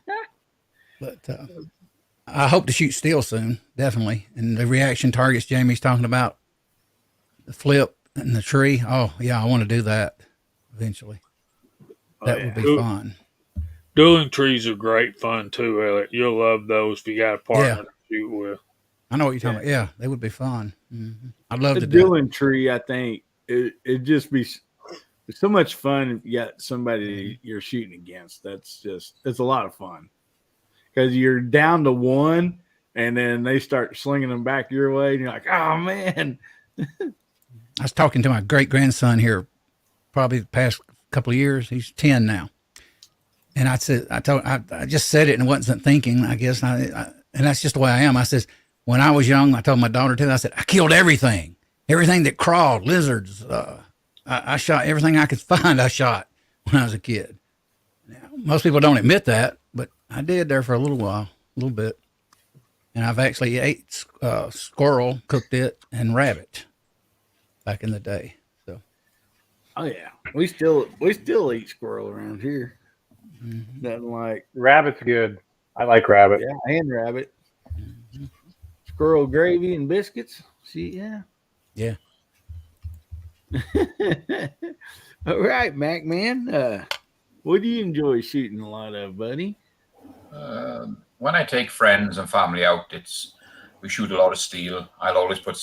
but I hope to shoot steel soon, definitely. And the reaction targets Jamie's talking about, the flip and the tree. Oh yeah, I want to do that eventually. That would be fun. Dueling trees are great fun too, Elliot. You'll love those if you got a partner to shoot with. I know what you're talking about. Yeah, they would be fun. Mm-hmm. I'd love to do dueling tree. I think it'd just be so much fun if you got somebody you're shooting against. It's a lot of fun because you're down to one, and then they start slinging them back your way, and you're like, oh man. I was talking to my great grandson here, probably the past couple of years. He's 10 now. And I just said it and wasn't thinking, I guess. And that's just the way I am. I says, when I was young, I told my daughter too, I said, I killed everything that crawled, lizards. I shot everything I could find. I shot when I was a kid. Now, most people don't admit that, but I did there for a little bit. And I've actually ate squirrel, cooked it, and rabbit back in the day. So, oh yeah, we still eat squirrel around here. Mm-hmm. Nothing like rabbit's good. I like rabbit. Yeah, and rabbit. Mm-hmm. Squirrel gravy and biscuits. See, yeah. All right, Mac man. What do you enjoy shooting a lot of, buddy? When I take friends and family out, we shoot a lot of steel. I'll always put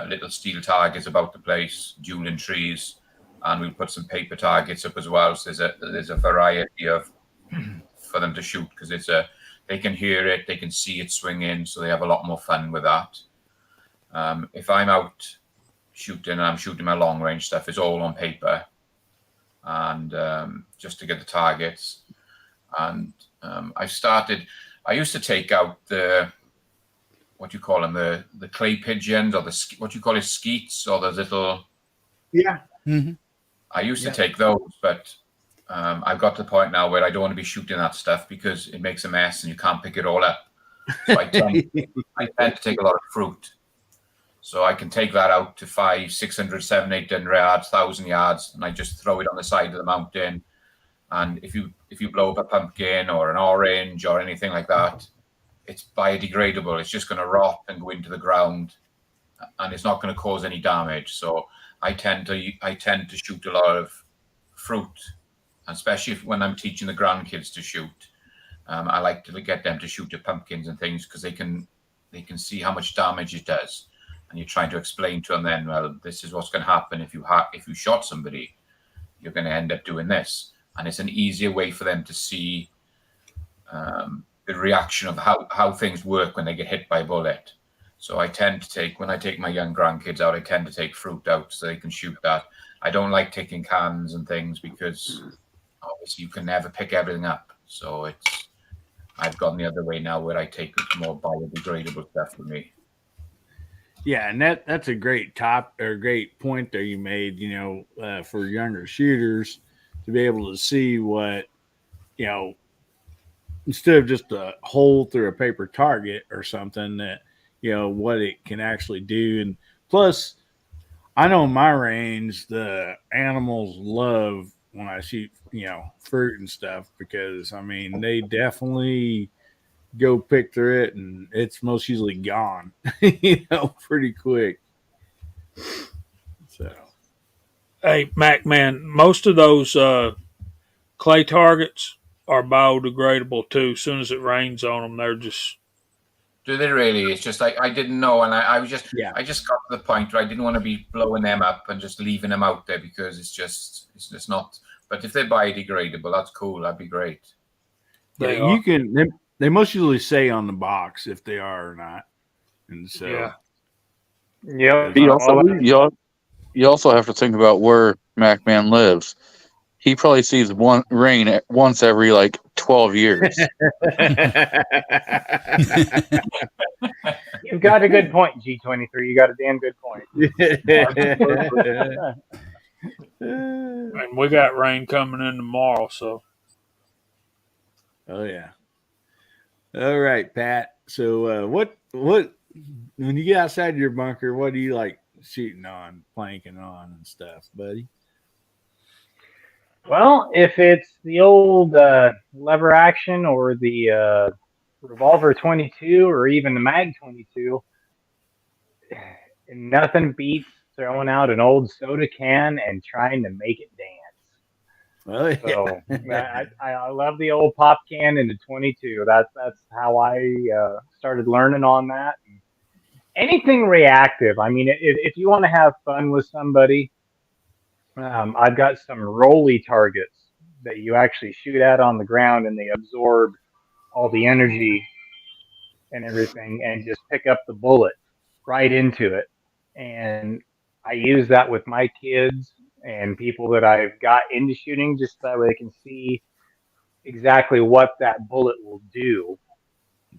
little steel targets about the place, dueling trees, and we'll put some paper targets up as well. So there's a variety of for them to shoot because they can hear it, they can see it swing in, so they have a lot more fun with that. If I'm out shooting and I'm shooting my long range stuff, it's all on paper, and just to get the targets. And I used to take out what do you call them, the clay pigeons, or what you call it, skeets, or the little. Yeah. Mm-hmm. I used to take those, but I've got to the point now where I don't want to be shooting that stuff because it makes a mess and you can't pick it all up. So I tend to take a lot of fruit. So I can take that out to 500, 600, 700, 800 yards, 1,000 yards, and I just throw it on the side of the mountain. And if you blow up a pumpkin or an orange or anything like that, it's biodegradable. It's just going to rot and go into the ground, and it's not going to cause any damage. So I tend to shoot a lot of fruit, especially when I'm teaching the grandkids to shoot. I like to get them to shoot at pumpkins and things because they can see how much damage it does, and you're trying to explain to them then, well, this is what's going to happen if you shot somebody, you're going to end up doing this, and it's an easier way for them to see the reaction of how things work when they get hit by a bullet. So when I take my young grandkids out, I tend to take fruit out so they can shoot that. I don't like taking cans and things because obviously you can never pick everything up. So I've gone the other way now where I take more biodegradable stuff with me. Yeah, and that's a great great point there you made, for younger shooters to be able to see what, instead of just a hole through a paper target or something, that, what it can actually do. And plus, I know in my range, the animals love when I shoot, fruit and stuff, because, they definitely go pick through it and it's most usually gone, pretty quick. So. Hey, Mac, man, most of those clay targets are biodegradable too. As soon as it rains on them, they're just. Do they really? It's just I didn't know, and I just got to the point where I didn't want to be blowing them up and just leaving them out there because it's just not. But if they're biodegradable, that's cool. That'd be great. Yeah, you can. They most usually say on the box if they are or not, and so You also have to think about where MacMan lives. He probably sees rain once every 12 years. You've got a good point, G23. You got a damn good point. And we got rain coming in tomorrow, so Oh yeah. All right, Pat. So what when you get outside your bunker, what do you like shooting on, planking on, and stuff, buddy? Well, if it's the old lever action or the revolver 22 or even the mag 22, nothing beats throwing out an old soda can and trying to make it dance. Oh So yeah. I love the old pop can and the 22. That's how I started learning on that. Anything reactive. I mean, if you want to have fun with somebody, I've got some rolly targets that you actually shoot at on the ground and they absorb all the energy and everything and just pick up the bullet right into it. And I use that with my kids and people that I've got into shooting just so that way they can see exactly what that bullet will do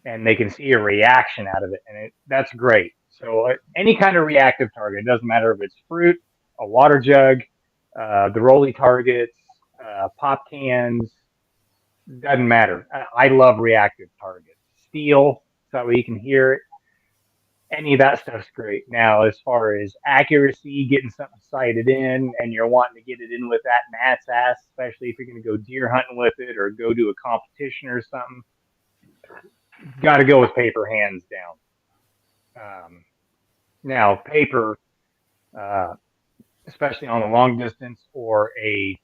and they can see a reaction out of it. And that's great. So any kind of reactive target, it doesn't matter if it's fruit, a water jug, the rolly targets, pop cans, doesn't matter. I love reactive targets. Steel, so that way you can hear it. Any of that stuff's great. Now, as far as accuracy, getting something sighted in, and you're wanting to get it in with that gnat's ass, especially if you're going to go deer hunting with it or go to a competition or something, got to go with paper hands down. Now, paper, uh, especially on a long distance or a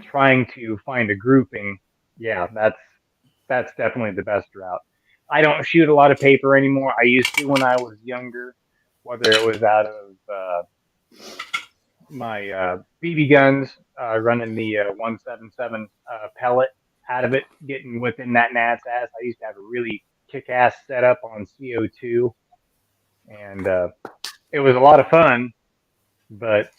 trying to find a grouping, yeah, that's definitely the best route. I don't shoot a lot of paper anymore. I used to when I was younger, whether it was out of my BB guns, running the 177 pellet out of it, getting within that gnat's ass. I used to have a really kick-ass setup on CO2, and it was a lot of fun, but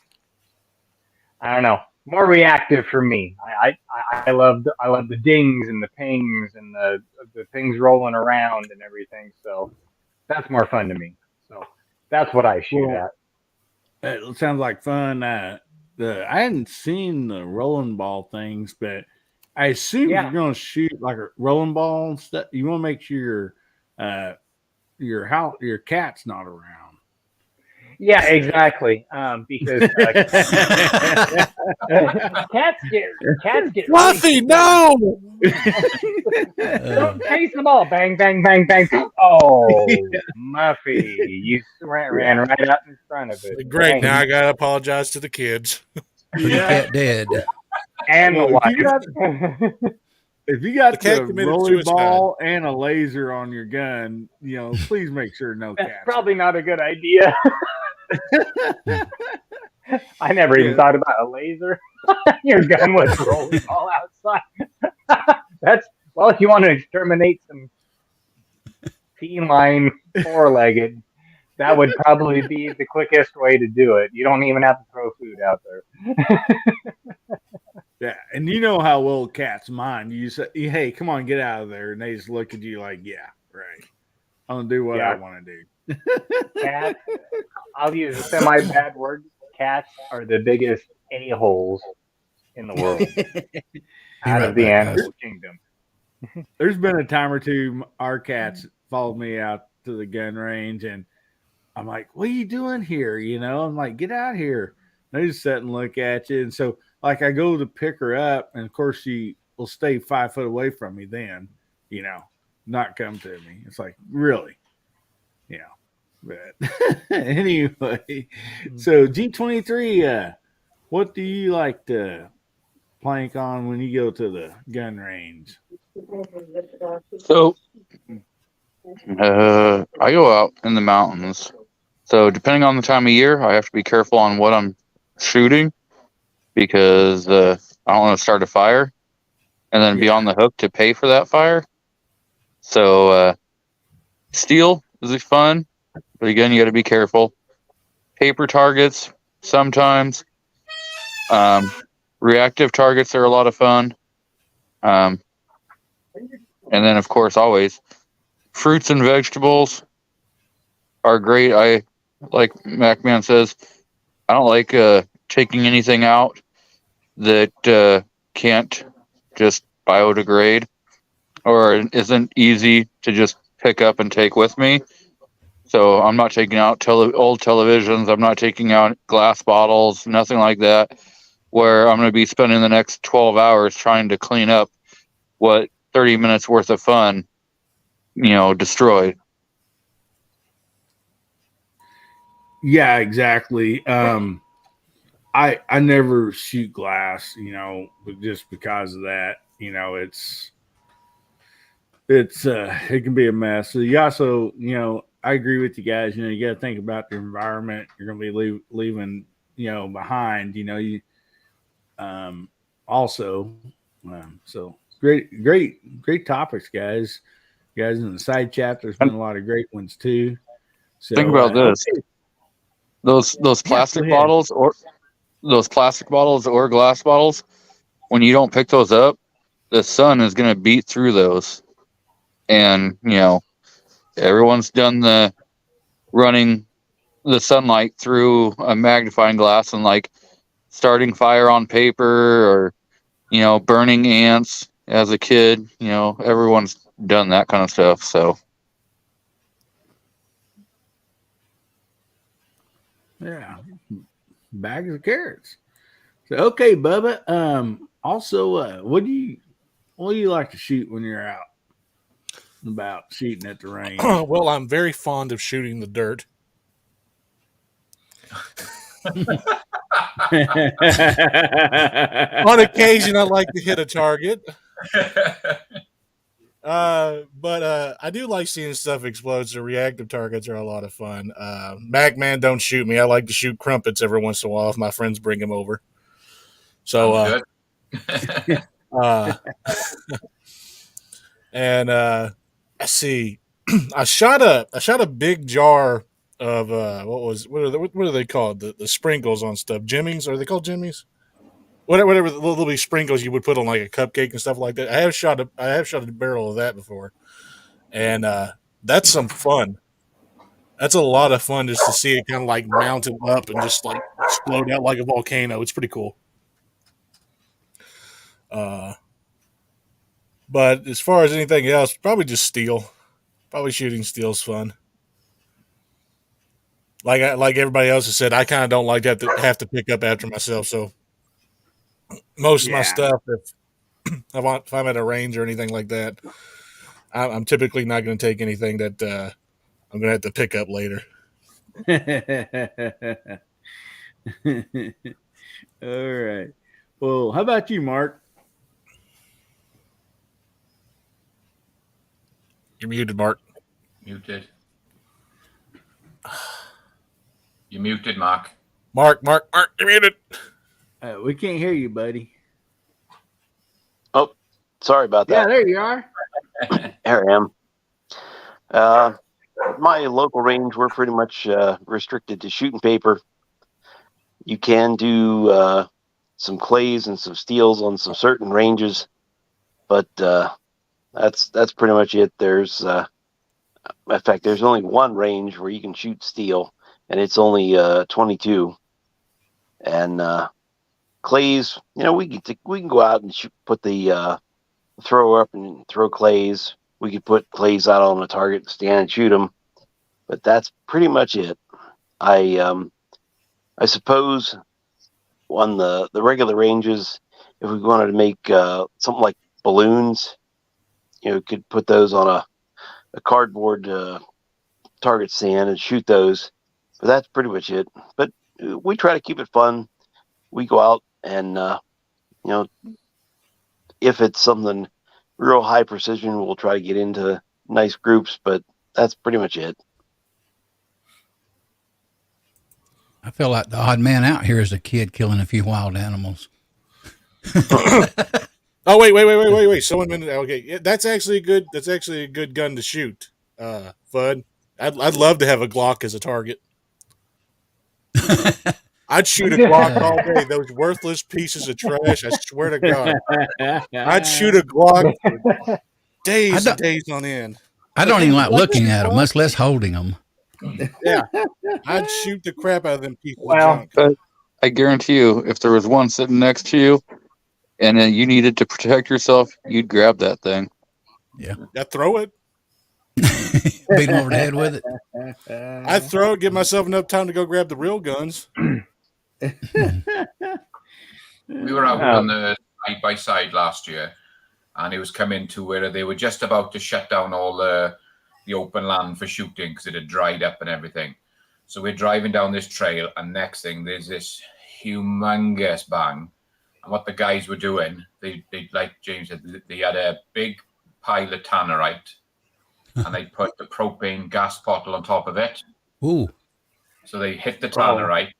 I don't know. More reactive for me. I love the dings and the pings and the things rolling around and everything. So that's more fun to me. So that's what I shoot Well, at. it sounds like fun. I hadn't seen the rolling ball things, but I assume if Yeah, you're going to shoot like a rolling ball and stuff, you want to make sure your cat's not around. yeah, exactly. Because cats get really Fluffy, no. don't chase the ball. Bang, bang, bang, bang. Oh, Muffy, you ran right out in front of it. Great. Now Dang. I gotta apologize to the kids. Pretty cat dead. And the Well, wife. if you The got cat the committed rolling suicide. ball and a laser on your gun, please make sure no That's cats. probably not a good idea. I never even thought about a laser. Your gun was rolling all outside. Well, if you want to exterminate some feline four-legged, that would probably be the quickest way to do it. You don't even have to throw food out there. Yeah, and you know how well cats mind. You say, "Hey, come on, get out of there," and they just look at you like, "Yeah, right. I'm gonna do what I Yeah, want to do." cats. I'll use a semi-bad word. Cats are the biggest a-holes in the world Be out right of the back, guys. animal kingdom. There's been a time or two our cats followed me out to the gun range, and I'm like, "What are you doing here?" I'm like, "Get out here." They just sit and look at you, and so like I go to pick her up, and of course she will stay 5 foot away from me. Then, you know, not come to me. It's like really, you know. But anyway, so G23, what do you like to plank on when you go to the gun range? So I go out in the mountains. So depending on the time of year, I have to be careful on what I'm shooting because I don't want to start a fire and then be on the hook to pay for that fire. So steel is fun, but again, you got to be careful. Paper targets sometimes. Reactive targets are a lot of fun. And then, of course, always fruits and vegetables are great. Like MacMan says, I don't like taking anything out that can't just biodegrade or isn't easy to just pick up and take with me. So I'm not taking out old televisions. I'm not taking out glass bottles, nothing like that, where I'm going to be spending the next 12 hours trying to clean up what 30 minutes worth of fun, destroyed. Yeah, exactly. I never shoot glass, but just because of that, it can be a mess. So you also, I agree with you guys. You got to think about the environment you're going to be leaving, behind. Also, so great topics, guys. You guys in the side chat, there's been a lot of great ones too. So think about this: okay. those plastic bottles or glass bottles. When you don't pick those up, the sun is going to beat through those, and everyone's done the running the sunlight through a magnifying glass and like starting fire on paper or burning ants as a kid. Everyone's done that kind of stuff. So yeah, bags of carrots. So okay, Bubba. Also, what do you like to shoot when you're out about shooting at the range? Well, I'm very fond of shooting the dirt. On occasion, I like to hit a target. But I do like seeing stuff explode, so reactive targets are a lot of fun. Magman, don't shoot me. I like to shoot crumpets every once in a while if my friends bring them over. So, and let's see. I shot a big jar of what are they called? The sprinkles on stuff. Jimmy's, are they called Jimmy's? Whatever the little sprinkles you would put on like a cupcake and stuff like that. I have shot a barrel of that before, and that's some fun. That's a lot of fun just to see it kind of like mounted up and just like explode out like a volcano. It's pretty cool. But as far as anything else, probably just steel. Probably shooting steel's fun. Like everybody else has said, I kind of don't like that to have to pick up after myself. So most of my stuff, if I'm at a range or anything like that, I'm typically not going to take anything that I'm going to have to pick up later. All right. Well, how about you, Mark? You're muted, Mark. Muted. You muted, Mark. Mark, you're muted. We can't hear you, buddy. Oh, sorry about that. Yeah, there you are. Here I am. My local range, we're pretty much restricted to shooting paper. You can do some clays and some steels on some certain ranges, but that's pretty much it. There's, in fact, there's only one range where you can shoot steel, and it's only 22. And clays, we can go out and put the throw up and throw clays. We could put clays out on a target, stand and shoot them, but that's pretty much it. I suppose on the regular ranges, if we wanted to make something like balloons, could put those on a cardboard target stand and shoot those. But that's pretty much it. But we try to keep it fun. We go out and, if it's something real high precision, we'll try to get into nice groups, but that's pretty much it. I feel like the odd man out here as a kid killing a few wild animals. Oh, wait. Someone minute. Okay. Yeah, that's actually a good gun to shoot. Fudd. I'd love to have a Glock as a target. I'd shoot a Glock all day. Those worthless pieces of trash. I swear to God. I'd shoot a Glock for days and days on end. I don't even like looking at them, much less holding them. Yeah. I'd shoot the crap out of them pieces of junk. I guarantee you, if there was one sitting next to you and you needed to protect yourself, you'd grab that thing. Yeah. Throw it. Beat him over the head with it. I throw it, give myself enough time to go grab the real guns. We were out on the side by side last year, and it was coming to where they were just about to shut down all the open land for shooting because it had dried up and everything. So we're driving down this trail, and next thing there's this humongous bang. And what the guys were doing, they like James said, they had a big pile of tannerite, and they put the propane gas bottle on top of it. Ooh. So they hit the tannerite,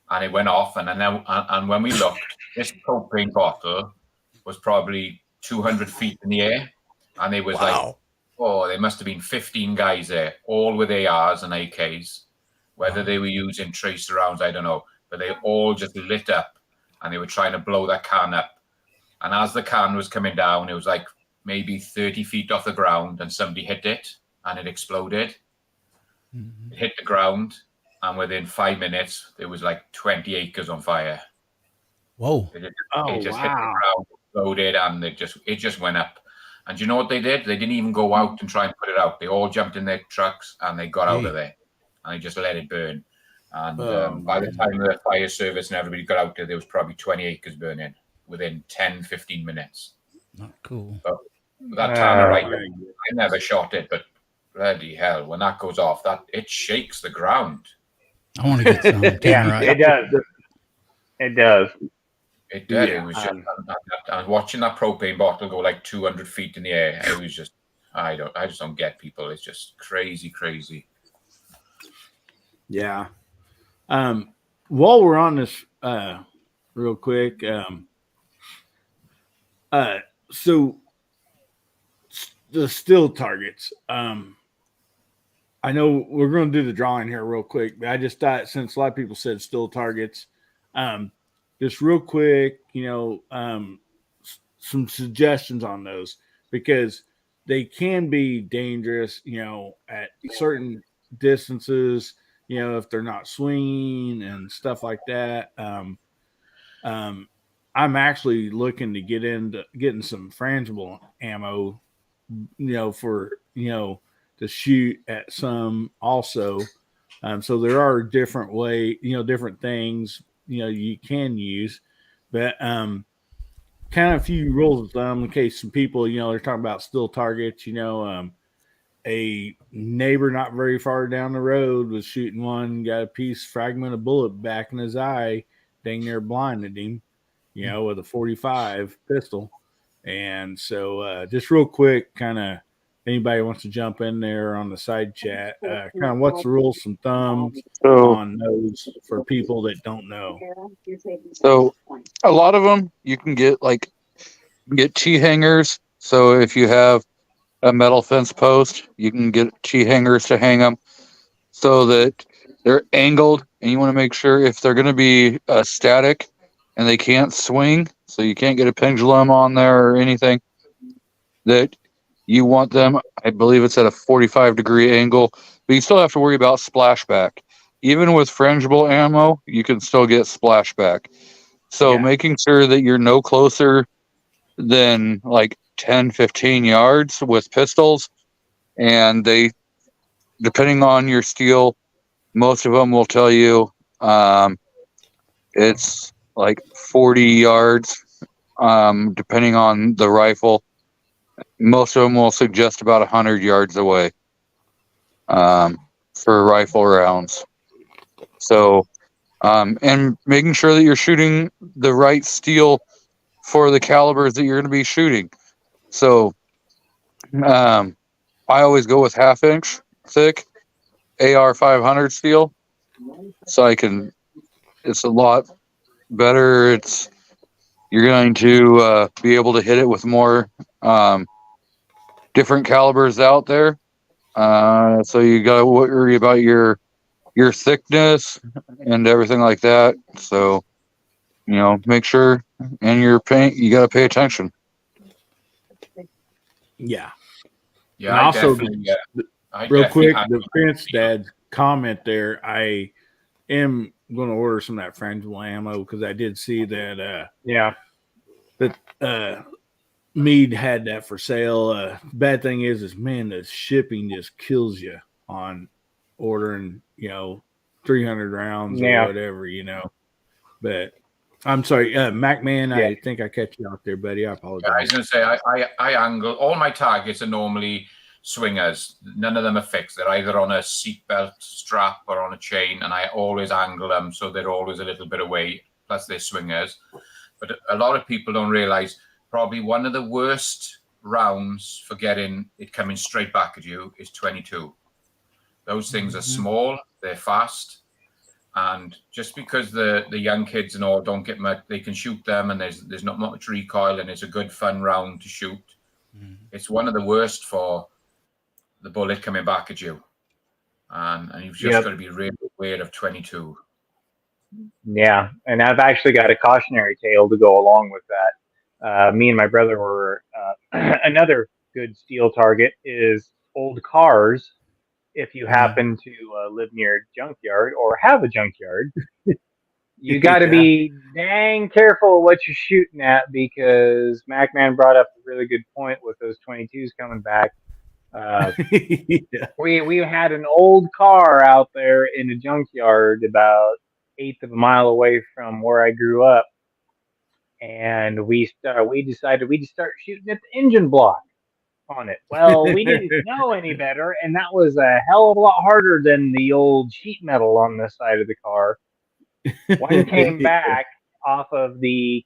and it went off. And when we looked, this propane bottle was probably 200 feet in the air, and it was like, oh, there must have been 15 guys there, all with ARs and AKs. Whether they were using tracer rounds, I don't know, but they all just lit up, and they were trying to blow that can up. And as the can was coming down, it was like maybe 30 feet off the ground, and somebody hit it, and it exploded. It hit the ground, and within 5 minutes, there was like 20 acres on fire. Whoa! It just hit the ground, exploded, and it just went up. And you know what they did? They didn't even go out and try and put it out. They all jumped in their trucks and they got out of there, and they just let it burn. And by the time the fire service and everybody got out there was probably 20 acres burning within 10, 15 minutes. Not cool. But that tannerite, I never shot it, but bloody hell, when that goes off, it shakes the ground. I want to get some tannerite. It does. It does. It did. It was just, and watching that propane bottle go like 200 feet in the air, it was just, I just don't get people. It's just crazy. Yeah. While we're on this, real quick, so the still targets, I know we're going to do the drawing here real quick, but I just thought, since a lot of people said still targets, just real quick, some suggestions on those, because they can be dangerous, at certain distances, if they're not swinging and stuff like that. I'm actually looking to get into getting some frangible ammo, for, to shoot at some also. So there are different different things, you can use, but kind of a few rules of thumb in case some people, they're talking about still targets, a neighbor not very far down the road was shooting one, got a fragment of bullet back in his eye, dang near blinded him, with a 45 pistol. And so just real quick, kind of anybody wants to jump in there on the side chat, kind of what's the rules, some thumbs on those for people that don't know. So a lot of them you can get T hangers. So if you have a metal fence post, you can get T hangers to hang them so that they're angled, and you want to make sure if they're going to be static and they can't swing, so you can't get a pendulum on there or anything, that you want them, I believe it's at a 45-degree angle, but you still have to worry about splashback. Even with frangible ammo, you can still get splashback. So making sure that you're no closer than like 10, 15 yards with pistols, and they, depending on your steel, most of them will tell you it's like 40 yards, depending on the rifle. Most of them will suggest about 100 yards away for rifle rounds. So, and making sure that you're shooting the right steel for the calibers that you're going to be shooting. So, I always go with 1/2 inch thick AR 500 steel, so it's a lot better. You're going to be able to hit it with more different calibers out there. So you got to worry about your thickness and everything like that. So, make sure, and your paint, you got to pay attention. Yeah. Yeah. And also, real quick, the Prince Dad's comment there, I am going to order some of that frangible ammo because I did see that Yeah. Mead had that for sale. Bad thing is man, the shipping just kills you on ordering, 300 rounds or Yeah. whatever, But I'm sorry, MacMan. Yeah. I think I catch you out there, buddy. I I apologize. was going to say, I angle all my targets are normally swingers. None of them are fixed. They're either on a seatbelt strap or on a chain, and I always angle them so they're always a little bit away. Plus, they're swingers. But a lot of people don't realize probably one of the worst rounds for getting it coming straight back at you is 22. Those things are small, they're fast. And just because the young kids and all don't get much, they can shoot them, and there's not much recoil, and it's a good fun round to shoot. It's one of the worst for the bullet coming back at you, and you've just got to be really aware of 22. Yeah, and I've actually got a cautionary tale to go along with that. Me and my brother were another good steel target is old cars. If you happen to live near a junkyard or have a junkyard, you got to be dang careful what you're shooting at, because MacMan brought up a really good point with those 22s coming back. We had an old car out there in a junkyard about eighth of a mile away from where I grew up, and we decided we'd start shooting at the engine block on it. Well, we didn't know any better, and that was a hell of a lot harder than the old sheet metal on the side of the car. One came back off of the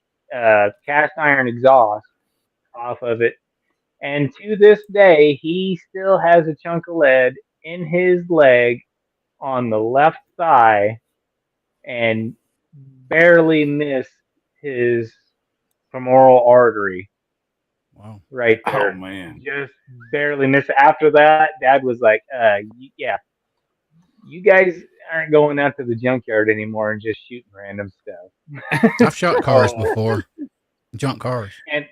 cast iron exhaust off of it, and to this day, he still has a chunk of lead in his leg on the left thigh and barely missed his femoral artery. Wow. Right there. Oh, man. Just barely missed. After that, Dad was like, yeah, you guys aren't going out to the junkyard anymore and just shooting random stuff. I've shot cars before, junk cars. And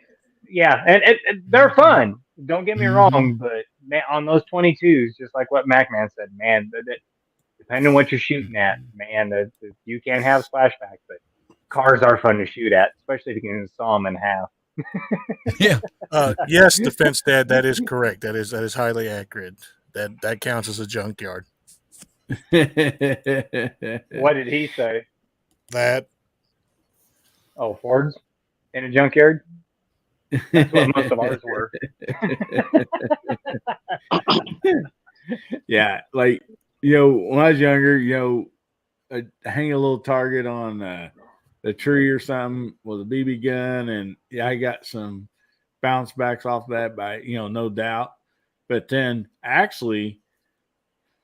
yeah, and they're fun. Don't get me wrong, but man, on those 22s, just like what MacMan said, man, depending on what you're shooting at, man, you can't have splashback, but cars are fun to shoot at, especially if you can saw them in half. Yeah. Yes, Defense Dad, that is correct. That is highly accurate. That counts as a junkyard. What did he say? That Oh, Fords in a junkyard? That's what most of ours were. Yeah, like when I was younger, I'd hang a little target on the tree or something with a BB gun, and I got some bounce backs off that by no doubt. But then actually,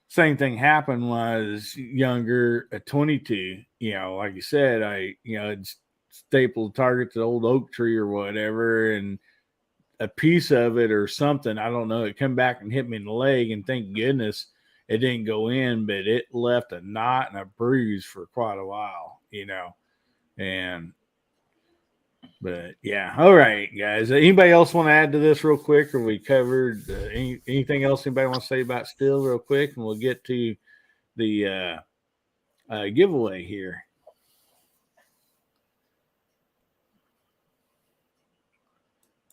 same thing happened when I was younger at 22. Like you said, I'd staple the target to the old oak tree or whatever, and a piece of it or something, I don't know, it come back and hit me in the leg, and thank goodness it didn't go in, but it left a knot and a bruise for quite a while, but yeah. All right, guys. Anybody else want to add to this real quick, or we covered anything else anybody want to say about steel real quick, and we'll get to the giveaway here.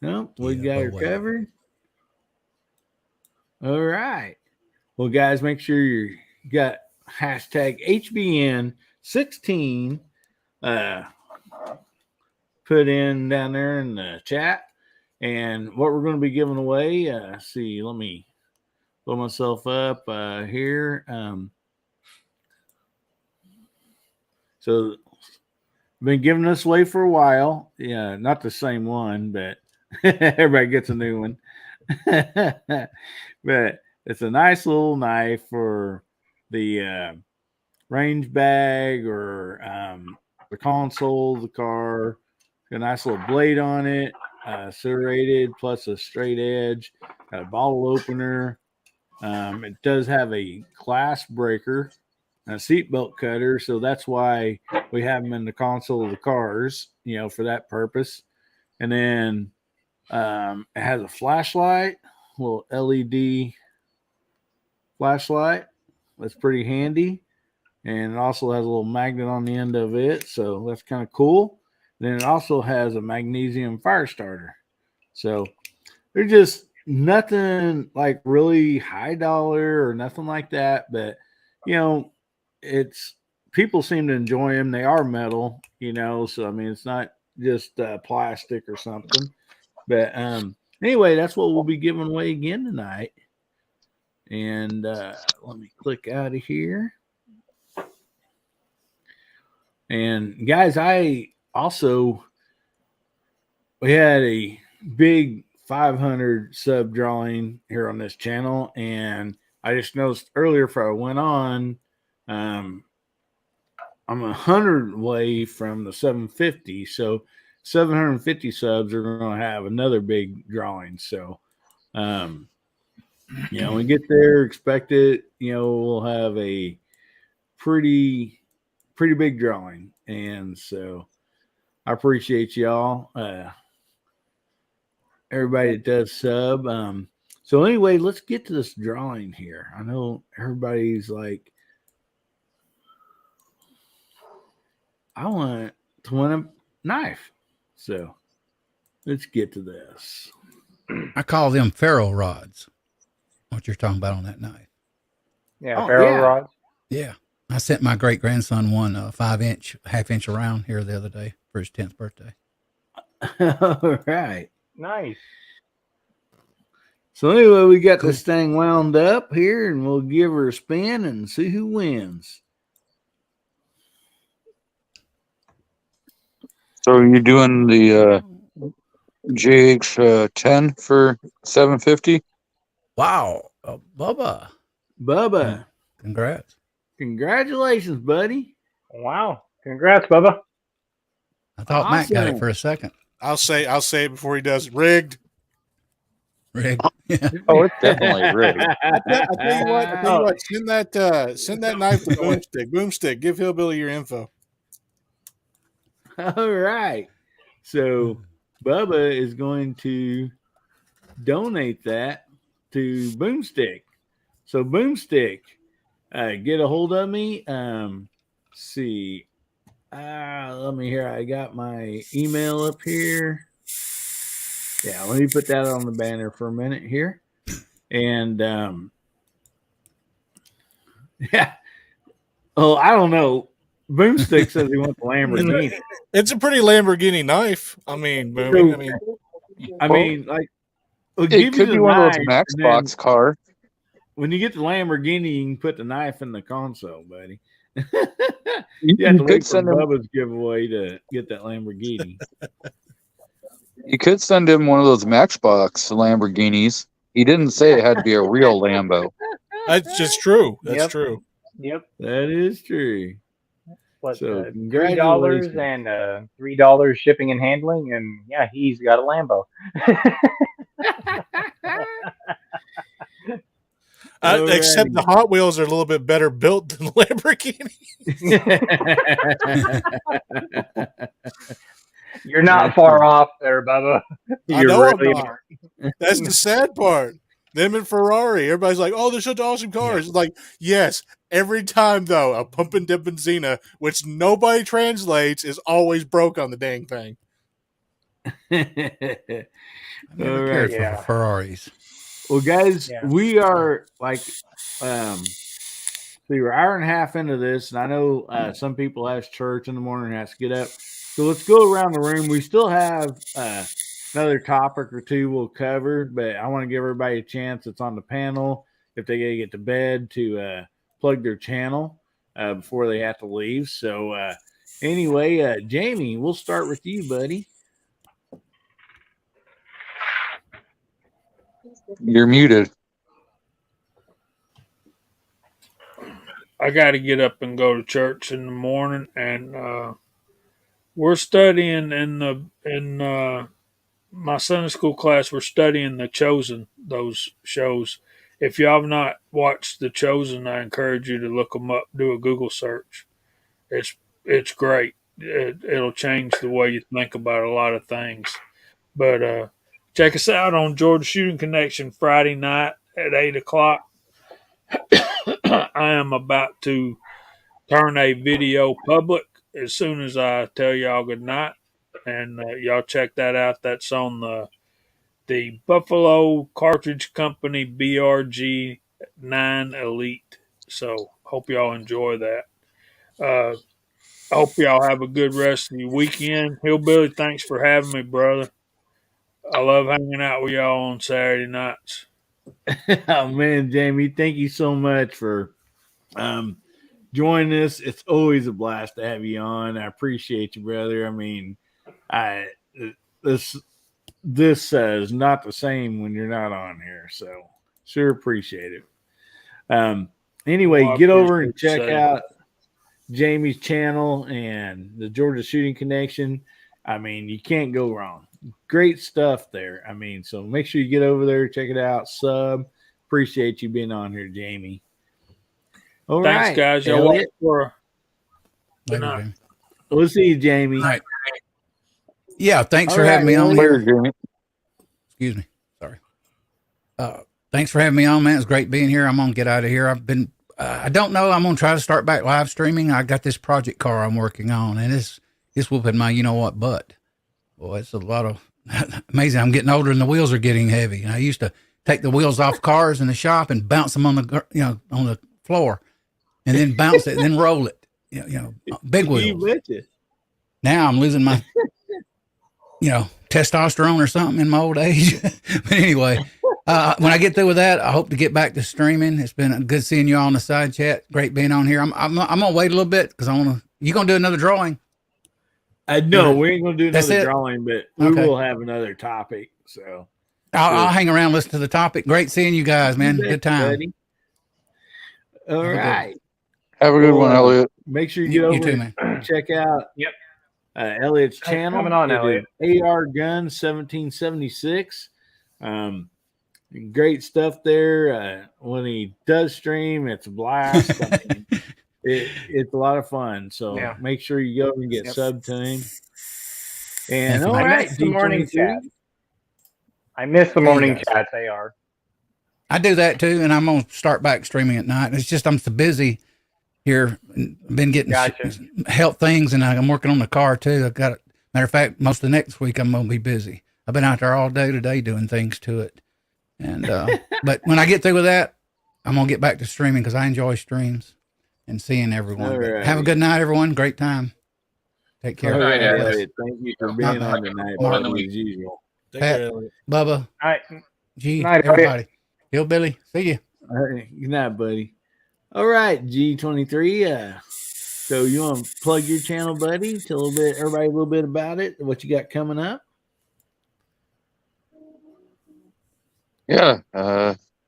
No, we got her covered. All right. Well, guys, make sure you got hashtag HBN16 put in down there in the chat. And what we're going to be giving away, see, let me pull myself up here. So, been giving this away for a while. Yeah, not the same one, but everybody gets a new one. But it's a nice little knife for the range bag or the console of the car. Got a nice little blade on it, serrated, plus a straight edge. Got a bottle opener. It does have a glass breaker, a seatbelt cutter, so that's why we have them in the console of the cars, for that purpose. And then it has a flashlight, a little LED flashlight. That's pretty handy. and it also has a little magnet on the end of it, so that's kind of cool. Then it also has a magnesium fire starter. So they're just nothing like really high dollar or nothing like that, but it's people seem to enjoy them. They are metal, so I mean it's not just plastic or something. But anyway, that's what we'll be giving away again tonight. And let me click out of here. And guys, I also we had a big 500 sub drawing here on this channel, and I just noticed earlier if I went on, I'm 100 away from the 750, so 750 subs are going to have another big drawing. So, when we get there, expect it. We'll have a pretty big drawing, and so I appreciate y'all. Everybody that does sub. So anyway, let's get to this drawing here. I know everybody's like, I want to win a knife. So let's get to this. I call them ferro rods. What you're talking about on that knife? Yeah, ferro rods. Yeah, I sent my great grandson one 5-inch, half-inch around here the other day for his 10th birthday. All right. Nice. So anyway, we got this thing wound up here, and we'll give her a spin and see who wins. So you're doing the JH10 for 750? Wow, Bubba! Congrats! Congratulations, buddy! Wow, congrats, Bubba! I thought Matt got it for a second. I'll say it before he does. Rigged. Oh, it's definitely rigged. I tell you what. Send that knife to Boomstick. Boomstick, give Hillbilly your info. All right. So Bubba is going to donate that to Boomstick. So Boomstick, get a hold of me. See. Let me hear. I got my email up here. Yeah, let me put that on the banner for a minute here. And yeah. Oh, I don't know. Boomstick says he wants a Lamborghini. It's a pretty Lamborghini knife. I mean, booming. I mean, like, it could be one of those Maxbox car. When you get the Lamborghini, you can put the knife in the console, buddy. You have to wait could for send him. Bubba's giveaway to get that Lamborghini. You could send him one of those Maxbox Lamborghinis. He didn't say it had to be a real Lambo. That's just true. That's true. Yep. That is true. What, So $3 and $3 shipping and handling, and yeah, he's got a Lambo. Except the Hot Wheels are a little bit better built than Lamborghini. You're not far off there, Bubba. I know really I'm not. That's the sad part. Them and Ferrari. Everybody's like, oh, they're such awesome cars. It's like, yes, every time, though, a pump and dip benzina, which nobody translates, is always broke on the dang thing. I never cared for Ferraris. Well, guys, we are like, we're an hour and a half into this, and I know some people have church in the morning and has to get up. So let's go around the room. We still have another topic or two we'll cover, but I want to give everybody a chance that's on the panel, if they got to get to bed, to plug their channel before they have to leave. So anyway, Jamie, we'll start with you, buddy. You're muted. I got to get up and go to church in the morning, and we're studying in my Sunday school class. We're studying The Chosen, those shows. If y'all have not watched The Chosen, I encourage you to look them up. Do a Google search. It's great. It'll change the way you think about a lot of things. But check us out on Georgia Shooting Connection Friday night at 8:00. I am about to turn a video public as soon as I tell y'all good night. And y'all check that out. That's on the Buffalo Cartridge Company BRG 9 Elite. So hope y'all enjoy that. I hope y'all have a good rest of your weekend. Hillbilly, thanks for having me, brother. I love hanging out with y'all on Saturday nights. Oh man, Jamie, thank you so much for joining us. It's always a blast to have you on. I appreciate you, brother. I mean, I this is not the same when you're not on here, so sure appreciate it. Anyway, Well, I get over and appreciate check you saying out Jamie's channel and the Georgia Shooting Connection. I mean, you can't go wrong. Great stuff there. I mean, so make sure you get over there, check it out, sub. Appreciate you being on here, Jamie. All Thanks, right, guys. Y'all Elliot. for Later, night. Jamie. We'll see you, Jamie. All right. Yeah, thanks All for having right, me on Elliot. here. Later, Jamie. Excuse me. Sorry. Thanks for having me on, man. It's great being here. I'm gonna get out of here. I've been. I don't know. I'm gonna try to start back live streaming. I got this project car I'm working on, and it's whooping my you know what butt. Boy, it's a lot of amazing. I'm getting older, and the wheels are getting heavy. And I used to take the wheels off cars in the shop and bounce them on the on the floor, and then bounce it, and then roll it. Big You wheels. betcha. Now I'm losing my testosterone or something in my old age. But anyway, when I get through with that, I hope to get back to streaming. It's been good seeing you all on the side chat. Great being on here. I'm gonna wait a little bit because I want to. You gonna do another drawing? No, we ain't gonna do That's another it? drawing, but we Okay. will have another topic. So I'll hang around, listen to the topic. Great seeing you guys, man. You bet, Good time. buddy. All Have a good one. right. Have a good Well, one, Elliot. Make sure you You get over too, and man. check out Yep. Elliot's Thanks for channel. coming on, It Elliot. is AR Gunz 1776. Great stuff there. When he does stream, it's a blast. I mean, it's a lot of fun. So Yeah. make sure you go and get Yep. sub to him. Thank And you, all man. I right, miss the morning D23. chat. I miss the Hey, you morning guys. chats, AR. I do that too, and I'm gonna start back streaming at night. It's just I'm so busy here. Been getting Gotcha. help things, and I'm working on the car too. I got matter of fact, most of the next week I'm gonna be busy. I've been out there all day today doing things to it, and but when I get through with that, I'm gonna get back to streaming because I enjoy streams and seeing everyone. All But right. have a good night, everyone. Great time. Take care. All Good night, right, Elliot. Elliot. Thank you for Not being bad. on tonight, All in the buddy, week. as usual. Take Pat. care, Elliot. Bubba, All right. G, Night, Elliot. everybody. Hillbilly, see you. All right. Good night, buddy. All right, G23. So you want to plug your channel, buddy? Tell everybody a little bit about it, what you got coming up. Yeah.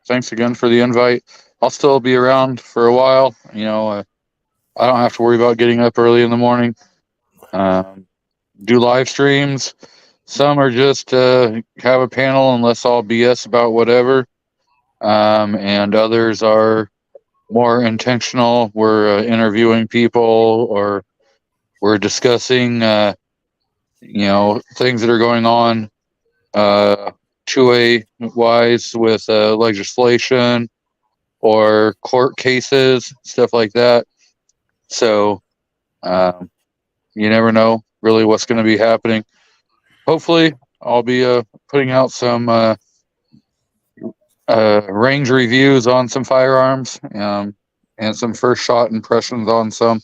Thanks again for the invite. I'll still be around for a while. I don't have to worry about getting up early in the morning. Do live streams. Some are just have a panel and let's all BS about whatever. And others are more intentional. We're interviewing people or we're discussing, things that are going on 2A wise with legislation or court cases, stuff like that. So you never know really what's going to be happening. Hopefully, I'll be putting out some range reviews on some firearms and some first shot impressions on some.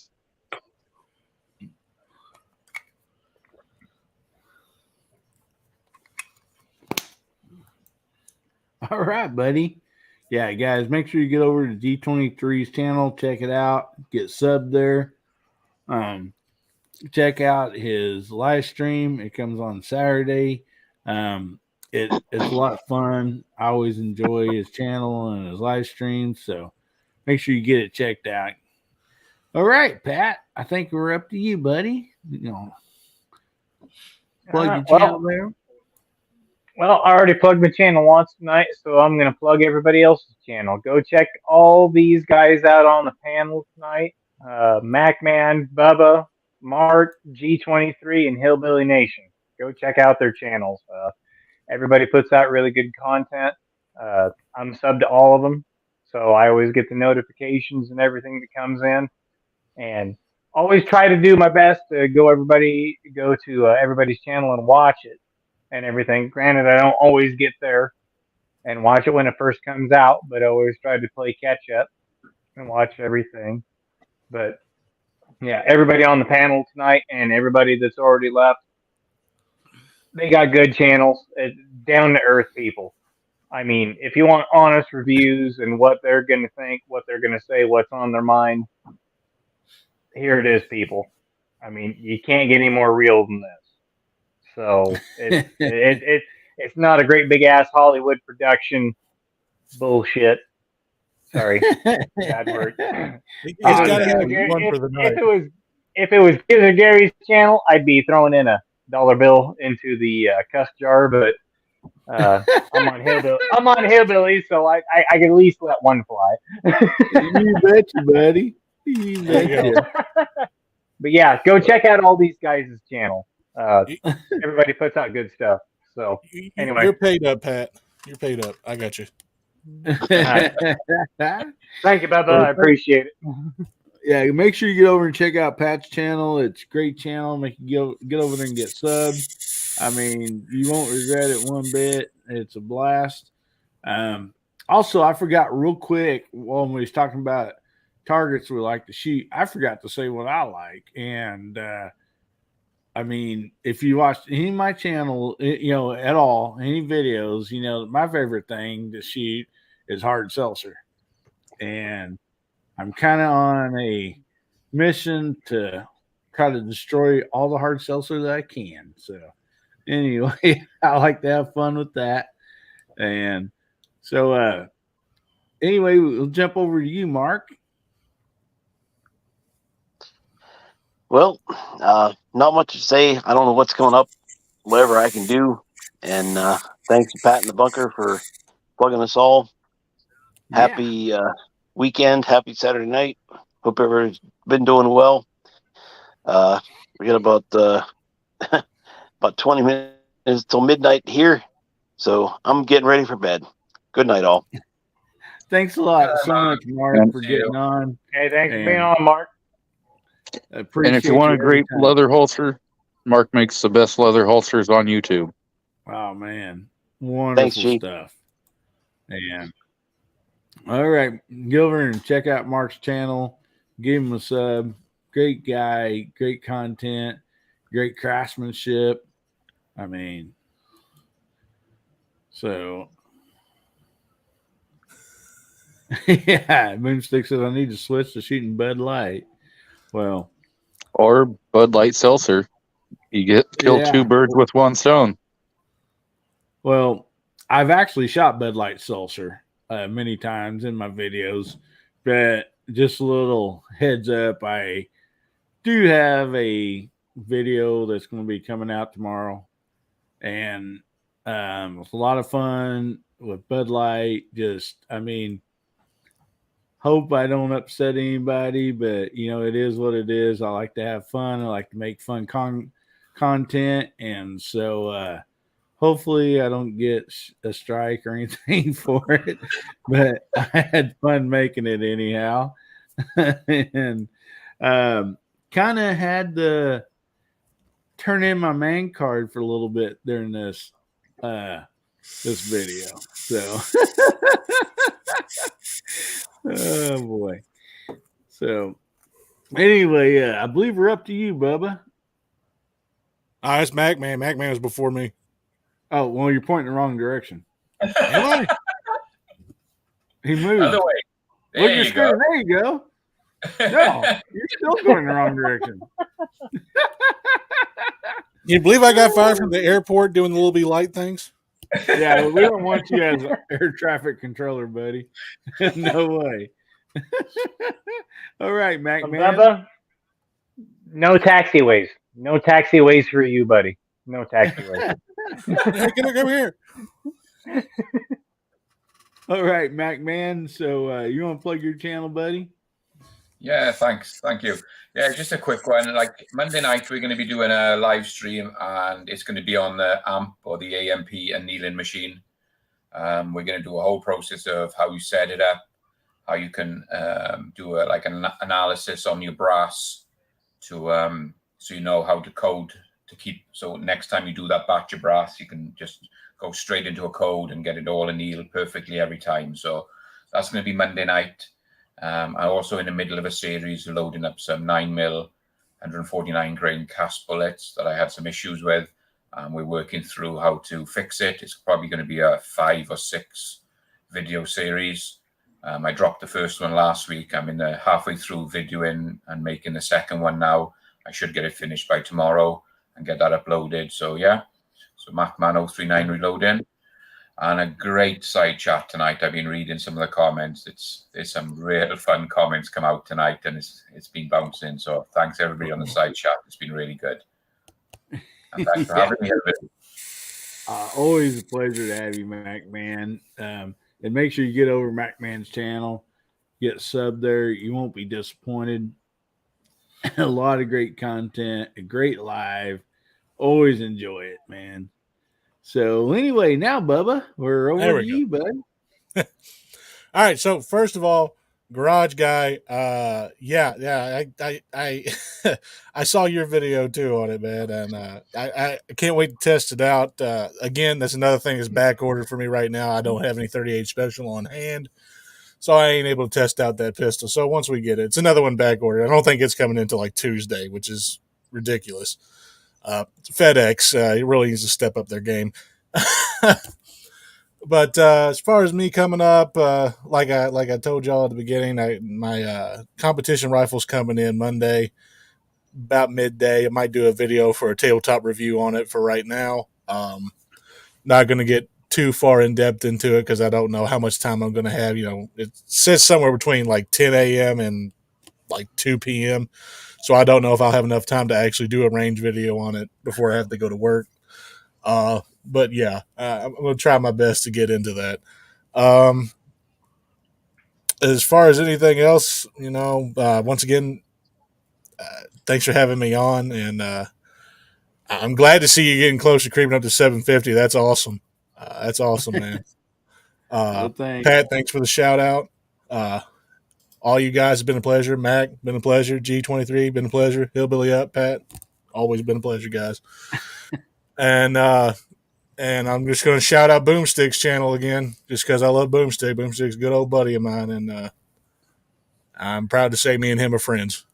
All right, buddy. Yeah, guys, make sure you get over to D23's channel, check it out, get subbed there. Check out his live stream. It comes on Saturday. It's a lot of fun. I always enjoy his channel and his live streams, so make sure you get it checked out. All right, Pat. I think we're up to you, buddy. Plug your channel there. Well, I already plugged my channel once tonight, so I'm going to plug everybody else's channel. Go check all these guys out on the panel tonight. MacMan, Bubba, Mark, G23, and Hillbilly Nation. Go check out their channels. Everybody puts out really good content. I'm subbed to all of them, so I always get the notifications and everything that comes in. and always try to do my best to go to everybody's channel and watch it and everything. Granted, I don't always get there and watch it when it first comes out, but I always try to play catch up and watch everything. But yeah, everybody on the panel tonight and everybody that's already left, they got good channels, down to earth people. I mean, if you want honest reviews and what they're going to think, what they're going to say, what's on their mind, here it is, people. I mean, you can't get any more real than this. So it's not a great big ass Hollywood production bullshit. Sorry, bad word. He's got to have If, one for the night. if it was Giz or Gary's channel, I'd be throwing in a dollar bill into the cuss jar, but I'm on hillbilly. I'm on hillbilly, so I can at least let one fly. You betcha, buddy. You There you betcha. But yeah, go check out all these guys' channel. Everybody puts out good stuff. So anyway, You're paid up, Pat. You're paid up. I got you. thank you, Bubba. I appreciate it. Yeah, make sure you get over and check out Pat's channel. It's a great channel. Make you get over there and get subbed. I mean, you won't regret it one bit. It's a blast. Also, I forgot real quick when we was talking about targets we like to shoot. I forgot to say what I like, and I mean, if you watch any of my channel, at all, any videos, my favorite thing to shoot is hard seltzer, and I'm kind of on a mission to try to destroy all the hard seltzer that I can. So anyway, I like to have fun with that. And so anyway, we'll jump over to you, Mark. Well, not much to say. I don't know what's coming up, whatever I can do. And thanks to Pat in the bunker for plugging us all. Happy weekend. Happy Saturday night. Hope everyone's been doing well. We got about 20 minutes till midnight here. So I'm getting ready for bed. Good night, all. Thanks a lot so much, Mark, for getting on. Hey, thanks for being on, Mark. And if you want a great leather holster, Mark makes the best leather holsters on YouTube. Oh, man. Wonderful stuff. And all right, go over and check out Mark's channel. Give him a sub. Great guy, great content, great craftsmanship. I mean, so yeah, Moonstick says I need to switch to shooting Bud Light. Well, or Bud Light Seltzer. You kill two birds with one stone. Well, I've actually shot Bud Light Seltzer many times in my videos, but just a little heads up, I do have a video that's going to be coming out tomorrow, and it's a lot of fun with Bud Light. Hope I don't upset anybody, but it is what it is. I like to have fun. I like to make fun content, and so hopefully I don't get a strike or anything for it. But I had fun making it anyhow, and kind of had to turn in my man card for a little bit during this video. So. Oh boy. So anyway, I believe we're up to you, Bubba. It's MacMan. MacMan was before me. Oh, well, you're pointing the wrong direction. Am I? He moved. Other way. Look at your screen. There you go. No, you're still going the wrong direction. You believe I got fired from the airport doing the little B light things? Yeah, we don't want you as an air traffic controller, buddy. No way. All right, MacMan. Bubba, no taxiways. No taxiways for you, buddy. No taxiways. Come here. All right, MacMan. So you want to plug your channel, buddy? Yeah, thanks. Thank you. Yeah, just a quick one. Like Monday night, we're going to be doing a live stream, and it's going to be on the AMP or the AMP annealing machine. We're going to do a whole process of how you set it up, how you can do an analysis on your brass to so you know how to code to keep. So next time you do that batch of brass, you can just go straight into a code and get it all annealed perfectly every time. So that's going to be Monday night. I'm also in the middle of a series loading up some 9mm 149 grain cast bullets that I had some issues with. We're working through how to fix it. It's probably going to be a 5 or 6 video series. I dropped the first one last week. I'm in the halfway through videoing and making the second one now. I should get it finished by tomorrow and get that uploaded. So yeah, so MacMan039 Reloading. And a great side chat tonight. I've been reading some of the comments. There's some real fun comments come out tonight, and it's been bouncing. So thanks everybody on the side chat. It's been really good. And thanks for having me here. Always a pleasure to have you, MacMan. And make sure you get over MacMan's channel, get subbed there. You won't be disappointed. A lot of great content, a great live. Always enjoy it, man. So anyway, now Bubba, we're over to you, bud. All right. So first of all, Garage Guy, I I saw your video too on it, man, and I can't wait to test it out. Again, that's another thing that's back ordered for me right now. I don't have any 38 special on hand, so I ain't able to test out that pistol. So once we get it, it's another one back ordered. I don't think it's coming until like Tuesday, which is ridiculous. FedEx really needs to step up their game. But as far as me coming up, like I told y'all at the beginning, my competition rifle's coming in Monday about midday. I might do a video for a tabletop review on it for right now. Not going to get too far in depth into it because I don't know how much time I'm going to have. You know, it says somewhere between like 10 a.m. and like 2 p.m. So I don't know if I'll have enough time to actually do a range video on it before I have to go to work. But yeah, I'm going to try my best to get into that. As far as anything else, you know, once again, thanks for having me on, and I'm glad to see you getting close to creeping up to 750. That's awesome. That's awesome, man. Thanks. Pat, thanks for the shout out. All you guys have been a pleasure. Mac, been a pleasure. G23, been a pleasure. Hillbilly Up, Pat, always been a pleasure, guys. And I'm just going to shout out Boomstick's channel again, just because I love Boomstick. Boomstick's a good old buddy of mine, and I'm proud to say me and him are friends.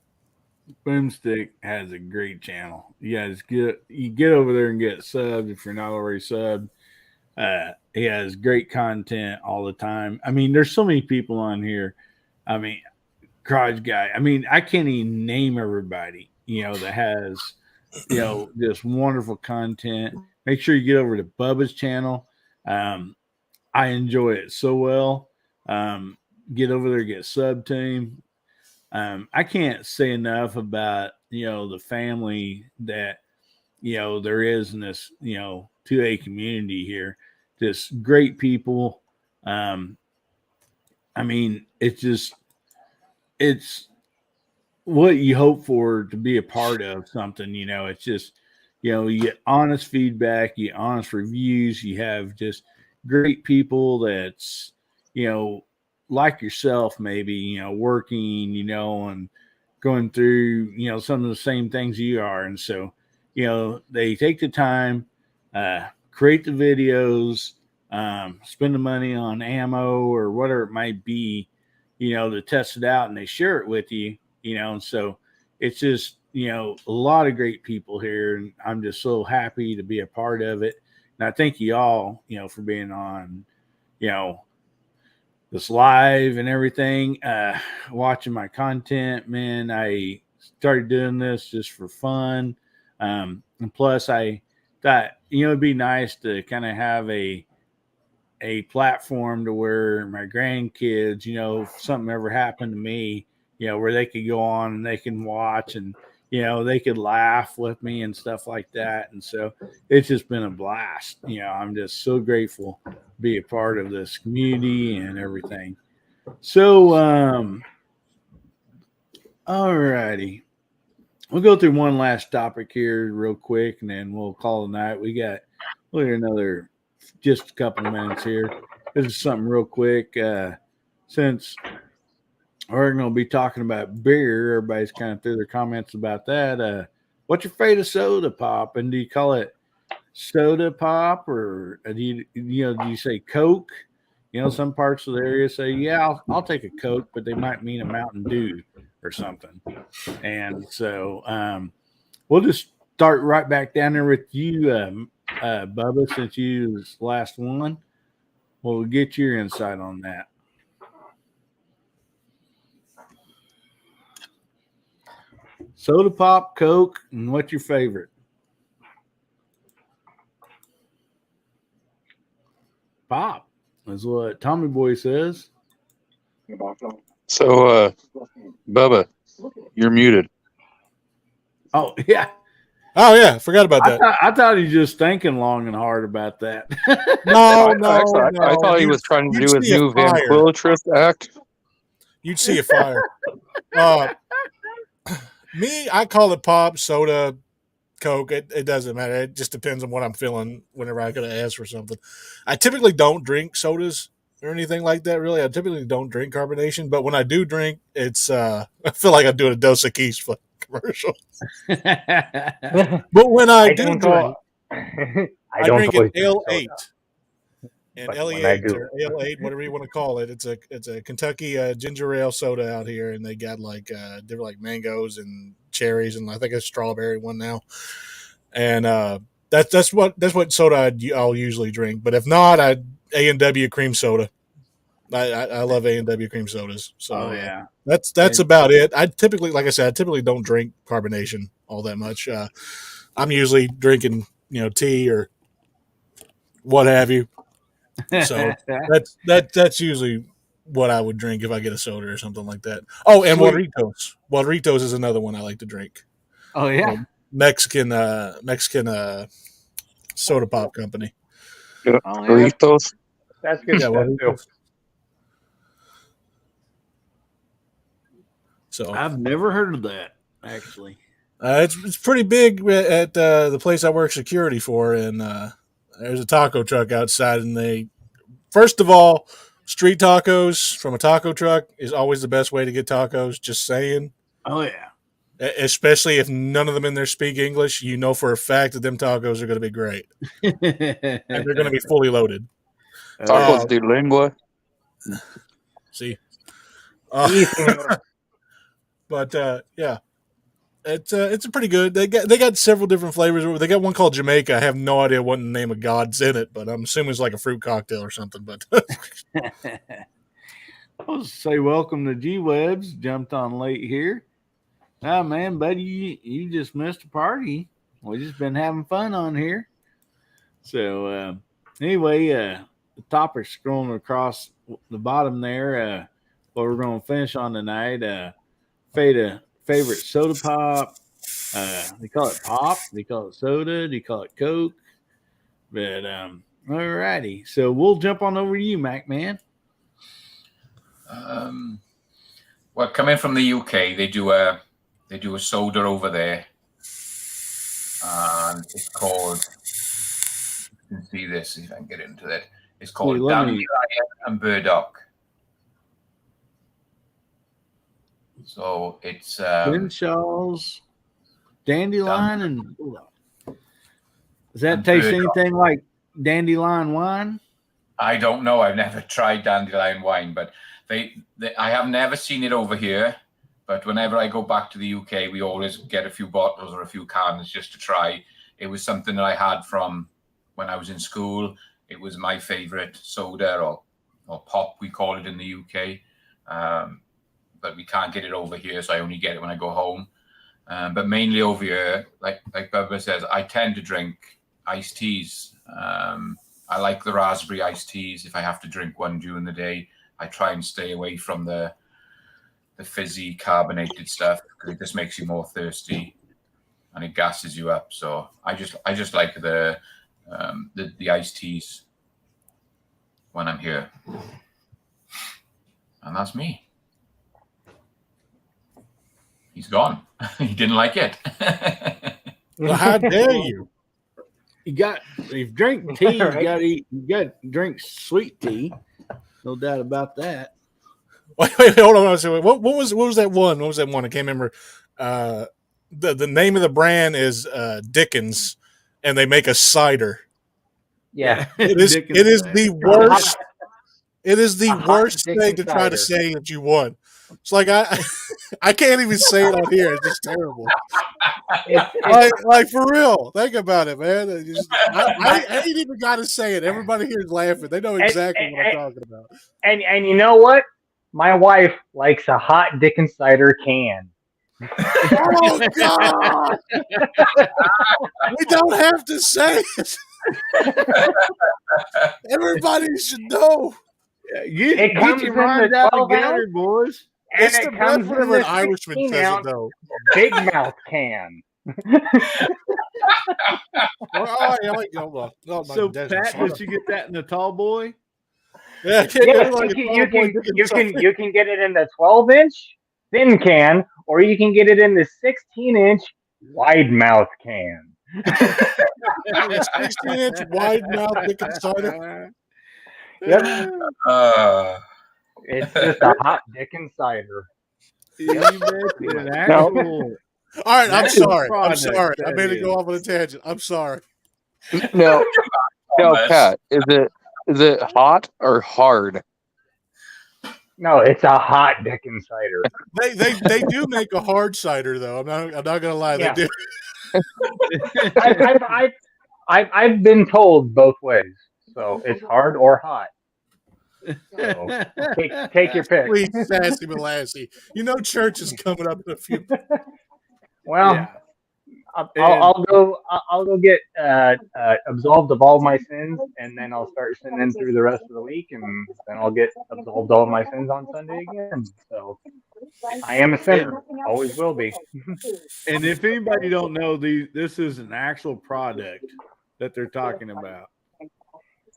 Boomstick has a great channel. You guys get over there and get subbed if you're not already subbed. He has great content all the time. I mean, there's so many people on here. I mean, Garage Guy. I mean, I can't even name everybody, you know, that has, you know, this wonderful content. Make sure you get over to Bubba's channel. I enjoy it so well. Get over there, get sub to him. I can't say enough about, you know, the family that, you know, there is in this, you know, 2A community here. Just great people. I mean, it's what you hope for to be a part of something, you know. It's just, you know, you get honest feedback, you get honest reviews, you have just great people that's, you know, like yourself, maybe, you know, working, you know, and going through, you know, some of the same things you are. And so, you know, they take the time, create the videos, spend the money on ammo or whatever it might be, you know, to test it out, and they share it with you, you know. And so it's just, you know, a lot of great people here, and I'm just so happy to be a part of it. And I thank you all, you know, for being on, you know, this live and everything, watching my content, man. I started doing this just for fun. And plus I thought, you know, it'd be nice to kind of have a platform to where my grandkids, you know, if something ever happened to me, you know, where they could go on and they can watch and, you know, they could laugh with me and stuff like that. And so it's just been a blast. You know, I'm just so grateful to be a part of this community and everything. So, all righty. We'll go through one last topic here real quick, and then we'll call it a night. We got another just a couple of minutes here. This is something real quick. Since we're going to be talking about beer. Everybody's kind of threw their comments about that. What's your favorite soda pop? And do you call it soda pop, or do you say Coke? Some parts of the area say, yeah, I'll take a Coke, but they might mean a Mountain Dew or something. And so we'll just start right back down there with you, Bubba, since you was the last one. We'll get your insight on that. Soda pop, Coke, and what's your favorite? Pop is what Tommy Boy says. So, Bubba, you're muted. Oh, yeah. Oh yeah, forgot about that. I thought he was just thinking long and hard about that. No, I thought he was trying to do his new ventriloquist act. You'd see a fire. Me, I call it pop, soda, Coke. It doesn't matter. It just depends on what I'm feeling whenever I gotta ask for something. I typically don't drink sodas or anything like that. Really, I typically don't drink carbonation. But when I do drink, it's I feel like I'm doing a Dos Equis commercial. But when I do drink, I drink an Ale-8. And L8 or Ale8, whatever you want to call it. It's a Kentucky ginger ale soda out here, and they got like different like mangoes and cherries, and I think a strawberry one now. And that's what soda I'll usually drink. But if not, A&W cream soda. I love A&W cream sodas. So yeah, that's about it. I typically, like I said, don't drink carbonation all that much. I'm usually drinking tea or what have you. So that's usually what I would drink if I get a soda or something like that. Oh, and Guarritos. Guarritos is another one I like to drink. Oh yeah, Mexican soda pop company. Guarritos. That's good stuff too. So I've never heard of that actually. It's pretty big at the place I work security for, and there's a taco truck outside, and they, first of all, street tacos from a taco truck is always the best way to get tacos. Just saying. Oh yeah. Especially if none of them in there speak English, you know for a fact that them tacos are going to be great, and they're going to be fully loaded. Tacos de lengua. See. But yeah. It's pretty good. They got several different flavors. They got one called Jamaica. I have no idea what the name of God's in it, but I'm assuming it's like a fruit cocktail or something. But I'll say welcome to G Webs. Jumped on late here. Oh man, buddy, you just missed a party. We just been having fun on here. So anyway, the topper scrolling across the bottom there. What we're going to finish on tonight. Favorite soda pop. They call it pop. They call it soda. They call it Coke. But all righty. So we'll jump on over to you, Mac man. Well, coming from the UK, they do a soda over there, and it's called. You can see this if I can get into that. It's called Dandelion and Burdock. So it's Crenshaws, Dandelion, and does that taste anything like dandelion wine? I don't know. I've never tried dandelion wine, but I have never seen it over here. But whenever I go back to the UK, we always get a few bottles or a few cans just to try. It was something that I had from when I was in school. It was my favorite soda or pop, we call it in the UK. But we can't get it over here, so I only get it when I go home. But mainly over here, like Bubba says, I tend to drink iced teas. I like the raspberry iced teas. If I have to drink one during the day, I try and stay away from the fizzy carbonated stuff because it just makes you more thirsty and it gasses you up. So I just like the iced teas when I'm here, and that's me. He's gone. He didn't like it. Well, how dare you? If you drink tea, you got to drink sweet tea. No doubt about that. Wait, hold on. What was that one? What was that one? I can't remember. The name of the brand is Dickens, and they make a cider. Yeah. It is the worst. It is the A hot worst Dickens thing to try to cider. say that you won. It's like I can't even say it on here. It's just terrible. Like for real. Think about it, man. I ain't even got to say it. Everybody here is laughing. They know exactly what I'm talking about. And you know what? My wife likes a hot Dickens cider can. Oh God! We don't have to say it. Everybody should know. It comes get your in minds the out 12 together, ounce? boys. And It's it the comes best in whenever an the Irishman 16 says it, ounce though. big mouth can. Oh, yeah, hold on. Oh, my So, goodness. Pat, did you get that in the tall boy? Yeah, can't Yes, do like you can get it in the 12-inch thin can, or you can get it in the 16-inch wide mouth can. 16-inch wide mouth Dickens cider. Yep, it's just a hot Dickens cider. You bet you an actual. All right, I'm Actual sorry. product, I that made it is. go off on a tangent. I'm sorry. No, Pat, is it hot or hard? No, it's a hot Dickens cider. They do make a hard cider though. I'm not gonna lie. Yeah. They do. I've been told both ways, so it's hard or hot. So take your pick. Sweet sassy Molassy. You know church is coming up in a few. Well, Yeah. I'll go get absolved of all my sins, and then I'll start sinning through the rest of the week, and then I'll get absolved all my sins on Sunday again. So I am a sinner, always will be. And if anybody don't know, this is an actual product that they're talking about.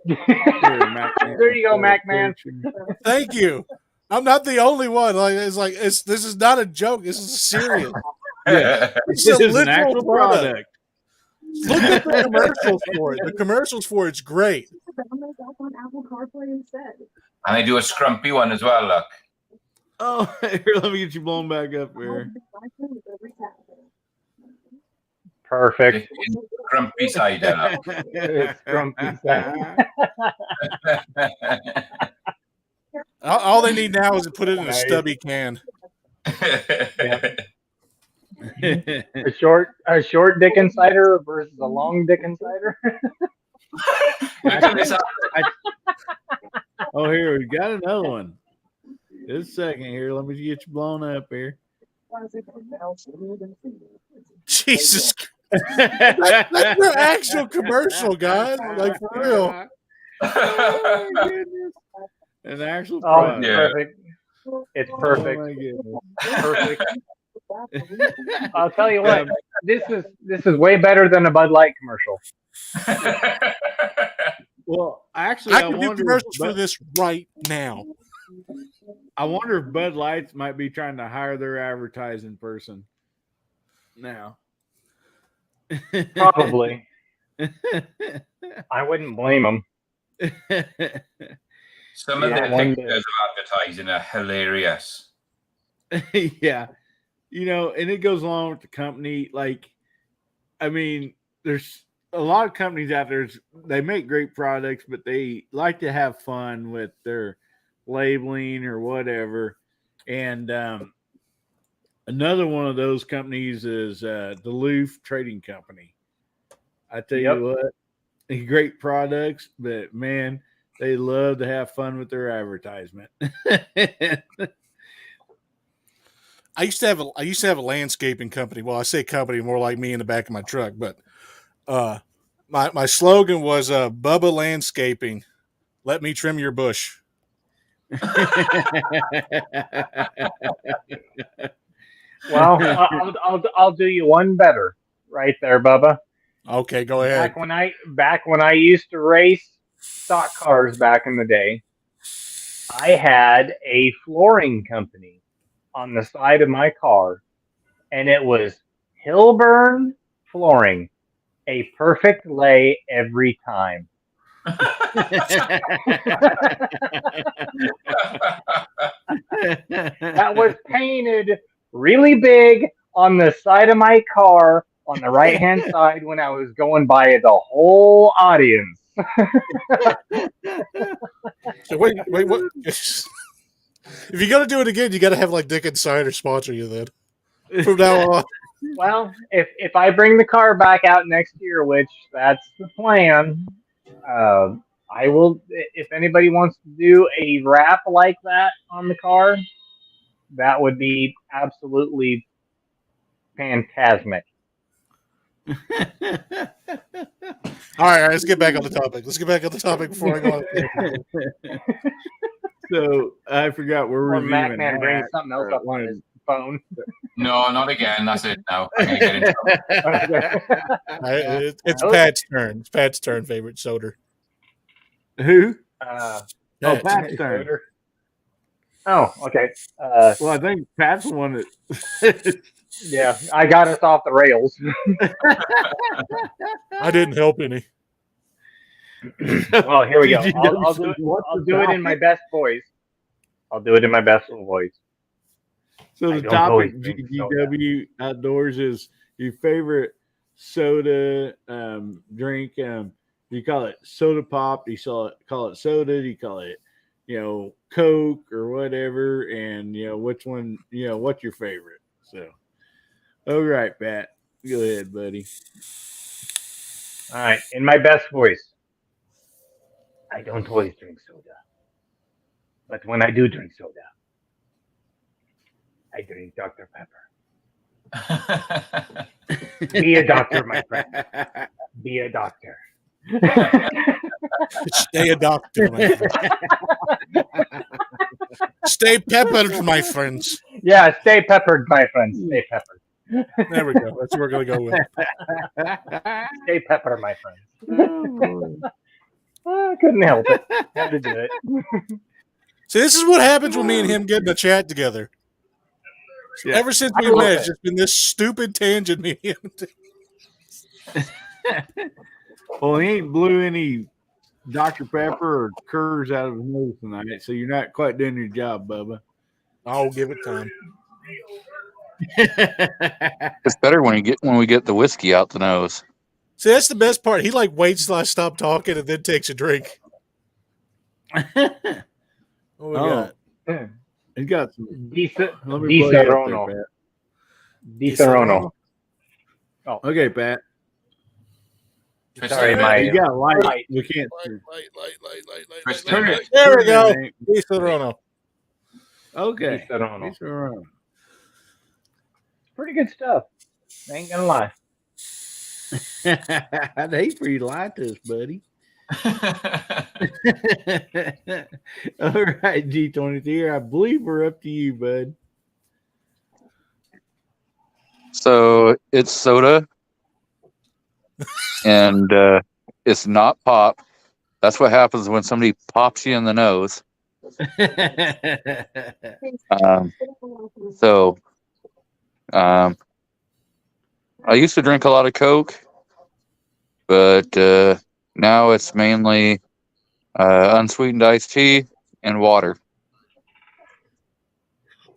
There you go, Mac Man. Thank you. I'm not the only one. This is not a joke. This is serious. Yeah, It's this a is an literal actual product. product. Look at the commercials for it. The commercials for it's great. And they do a scrumpy one as well, look. Oh, here, let me get you blown back up here. Perfect. It's scrumpy cider. It's grumpy cider. All they need now is to put it in a Nice. stubby can. A short Dickens cider versus a long Dickens cider. Oh, here we got another one. Just a second here. Let me get you blown up here. Jesus, that's your actual commercial, guys. Like for real. Oh, my goodness. An actual Oh, product. it's perfect. It's perfect. Oh, my goodness. Perfect. I'll tell you what. This is way better than a Bud Light commercial. Well, actually, I can do commercials for this right now. I wonder if Bud Lights might be trying to hire their advertising person now. Probably. I wouldn't blame them. Some of Yeah, the one pictures of advertising are hilarious. Yeah. You know, and it goes along with the company. Like, I mean, there's a lot of companies out there, they make great products, but they like to have fun with their labeling or whatever. And another one of those companies is Duluth Trading Company. I tell you what, great products, but man, they love to have fun with their advertisement. I used to have a landscaping company. Well, I say company, more like me in the back of my truck. But my slogan was Bubba Landscaping. Let me trim your bush. Well, I'll do you one better, right there, Bubba. Okay, go ahead. Back when I used to race stock cars back in the day, I had a flooring company on the side of my car, and it was Hillburn Flooring, a perfect lay every time. That was painted really big on the side of my car on the right hand side when I was going by the whole audience. So wait, what? If you're gonna do it again, you got to have like Dick Insider sponsor you then. From now on. Well, if I bring the car back out next year, which that's the plan, I will. If anybody wants to do a wrap like that on the car, that would be absolutely phantasmic. All right, let's get back on the topic. Let's get back on the topic before I go on. So I forgot we're Or reviewing Macman brings that. something else up on his phone. No, not again. That's it now. I'm gonna get into it. It's Pat's turn. It's Pat's turn. Favorite soda. Who? Pat's. Pat's turn. Oh, okay. Well, I think Pat's the one that. Yeah, I got us off the rails. I didn't help any. Well, here we go. Did you I'll know do it in my best voice. I'll do it in my best voice. So I the don't topic always drink GGW Outdoors is your favorite soda drink. Do you call it soda pop? Do you call it soda? Do you call it, Coke or whatever? And which one? What's your favorite? So, all right, Pat, go ahead, buddy. All right, in my best voice. I don't always drink soda, but when I do drink soda, I drink Dr. Pepper. Be a doctor, my friend. Be a doctor. Stay a doctor, my friend. Stay peppered, my friends. Yeah, stay peppered, my friends. Stay peppered. There we go. That's what we're going to go with. Stay pepper, my friends. I couldn't help it. Had to do it. See, this is what happens when me and him get in a chat together. Yeah. Ever since we met, it's just been this stupid tangent me and him. Well, he ain't blew any Dr. Pepper or Currs out of his nose tonight, so you're not quite doing your job, Bubba. I'll give it time. It's better when we get the whiskey out the nose. See, that's the best part. He waits till I stop talking and then takes a drink. What we got? He got some. Di Let me pull you up Serono. there, Pat. Di Serono. Oh, Okay, Pat. sorry, You got light. Light. We can't. Twist Turn it. it. There we go. Turn it. Di Serono. Okay. Di Serono. It's all right. Pretty good stuff. I ain't gonna lie. I'd hate for you to lie to us, buddy. All right, G23. I believe we're up to you, bud. So it's soda, and it's not pop. That's what happens when somebody pops you in the nose. I used to drink a lot of Coke, but now it's mainly unsweetened iced tea and water.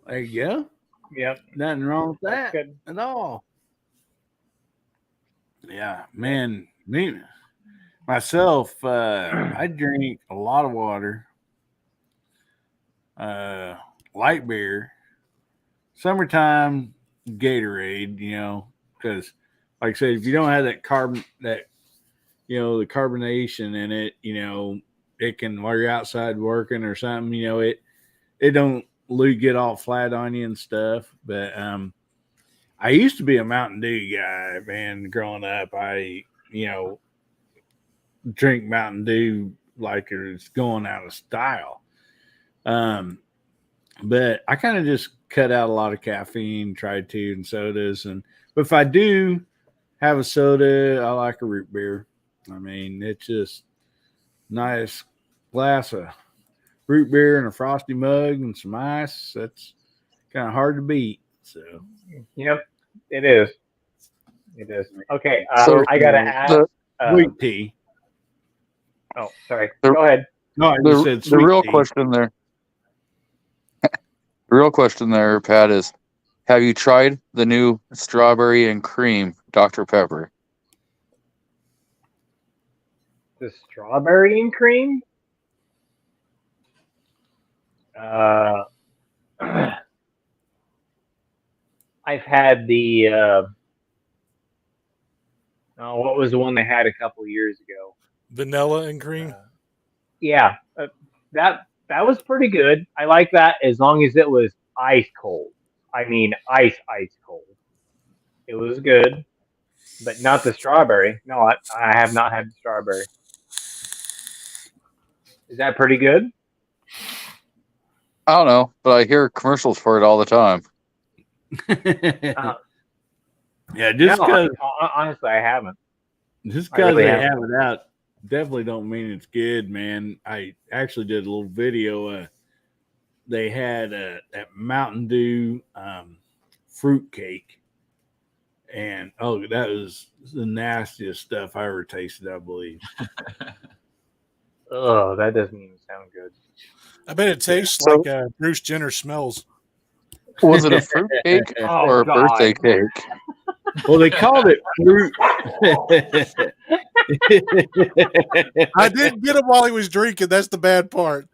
There you go. Yep. Nothing wrong with That's that good. at all. Yeah, man. Me myself, I drink a lot of water, light beer, summertime Gatorade. Because like I said, if you don't have that the carbonation in it, it can, while you're outside working or something, it don't get all flat on you and stuff. But I used to be a Mountain Dew guy, man. Growing up, I drink Mountain Dew like it's going out of style. But I kind of just cut out a lot of caffeine, tried to, and sodas. But if I do have a soda, I like a root beer. I mean, it's just nice glass of root beer and a frosty mug and some ice. That's kind of hard to beat. So, Yep, it is. It is. Okay, So I gotta ask. sweet tea. Oh, sorry. The- Go ahead. No, I just said The sweet real tea. question there, Pat, is: have you tried the new strawberry and cream Dr. Pepper? The strawberry and cream. I've had the what was the one they had a couple years ago? Vanilla and cream. Yeah, that was pretty good. I like that as long as it was ice cold. I mean, ice cold. It was good, but not the strawberry. No, I have not had the strawberry. Is that pretty good? I don't know, but I hear commercials for it all the time. Yeah, just No, because honestly, I haven't. just I because really they haven't. have it out definitely don't mean it's good, man. I actually did a little video. They had that Mountain Dew fruit cake, and that was the nastiest stuff I ever tasted, I believe. Oh, that doesn't even sound good. I bet it tastes So- like Bruce Jenner smells. Was it a fruit cake Oh, or a God. birthday cake? Well, they called it fruit. I didn't get him while he was drinking. That's the bad part.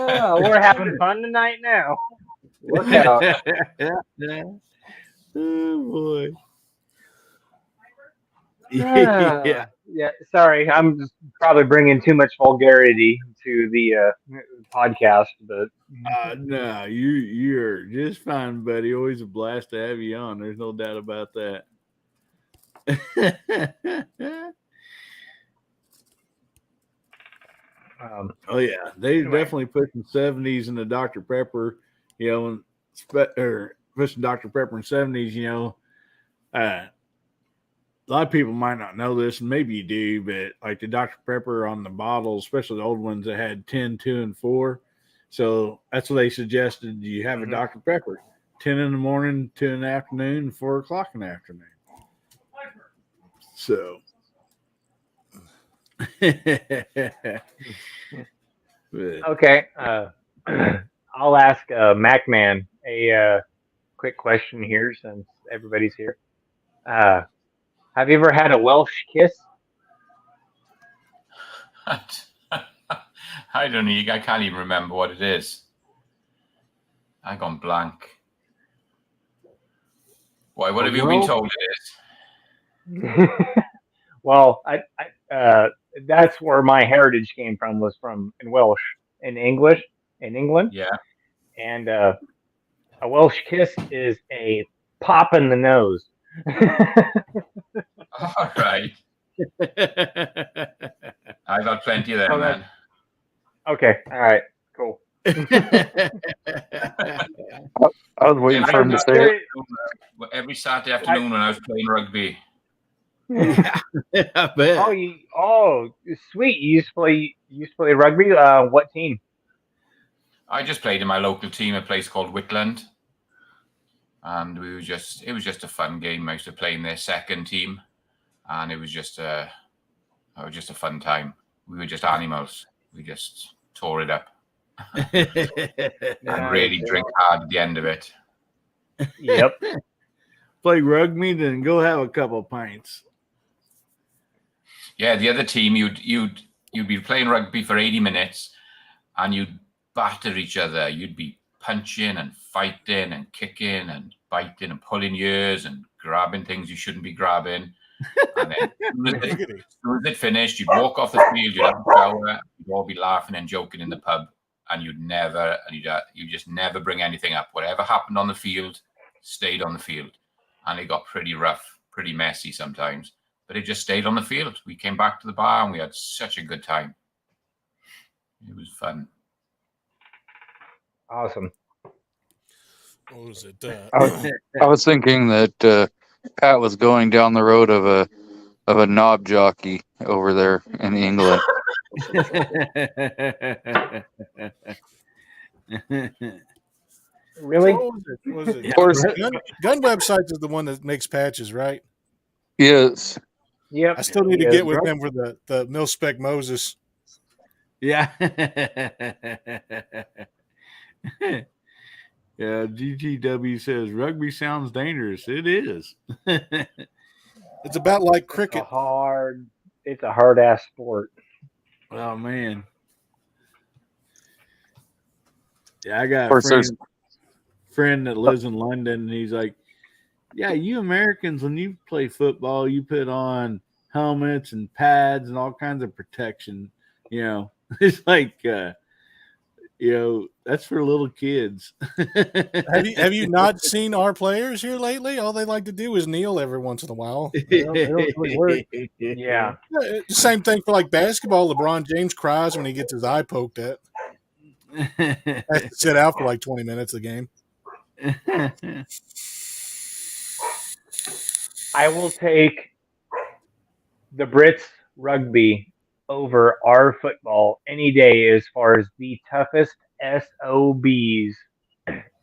Oh, we're having fun tonight now. Look out. Oh boy. Yeah. Yeah. Sorry, I'm just probably bringing too much vulgarity to the podcast, but No, you're just fine, buddy. Always a blast to have you on. There's no doubt about that. Oh yeah, they Anyway. definitely pushing 70s in the Dr. Pepper. You know, or pushing Dr. Pepper in 70s. You know, a lot of people might not know this, and maybe you do, but like the Dr. Pepper on the bottles, especially the old ones that had 10, 2, and 4. So that's what they suggested. You have a Dr. Pepper, 10 in the morning, 2 in the afternoon, and 4 o'clock in the afternoon. So. okay. I'll ask MacMan a quick question here since everybody's here. Have you ever had a Welsh kiss? I don't know. I can't even remember what it is. I've gone blank. Why? What have you been told it is? Well, that's where my heritage came from. Was from in Welsh, in English, in England. Yeah. And a Welsh kiss is a pop in the nose. All right. I've had plenty of them, Oh, man. Okay. All right. Cool. I was waiting for him to say it. Every Saturday afternoon when I was playing rugby. I bet. Sweet. You used to play rugby. What team? I just played in my local team, a place called Whitland. And it was just a fun game. I used to play in their second team, and it was just a fun time. We were just animals. We just tore it up and really drink hard at the end of it. Yep. Play rugby, then go have a couple pints. Yeah, the other team, you'd be playing rugby for 80 minutes, and you'd batter each other. You'd be punching and fighting and kicking and biting and pulling ears and grabbing things you shouldn't be grabbing. And then as soon as it finished, you'd walk off the field, you'd have a shower, you'd all be laughing and joking in the pub, and you'd just never bring anything up. Whatever happened on the field stayed on the field. And it got pretty rough, pretty messy sometimes, but it just stayed on the field. We came back to the bar and we had such a good time. It was fun. Awesome. What was it? I was thinking that Pat was going down the road of a knob jockey over there in England. Really? What was it? What was it? Yeah. course. Gun Websites is the one that makes patches, right? Yes. Yep. I still need to He get is. with them for the Mil Spec Moses. Yeah. Yeah, GGW says rugby sounds dangerous. It is. It's about like It's cricket. a hard ass sport. Oh man. Yeah, I got Of a course, there's friend that lives in London, and he's like, "Yeah, you Americans, when you play football, you put on helmets and pads and all kinds of protection. You know, it's like, that's for little kids." Have you not seen our players here lately? All they like to do is kneel every once in a while. They don't really work. Yeah. It's the same thing for like basketball. LeBron James cries when he gets his eye poked at. Has to sit out for like 20 minutes a game. I will take the Brits rugby over our football any day as far as the toughest SOBs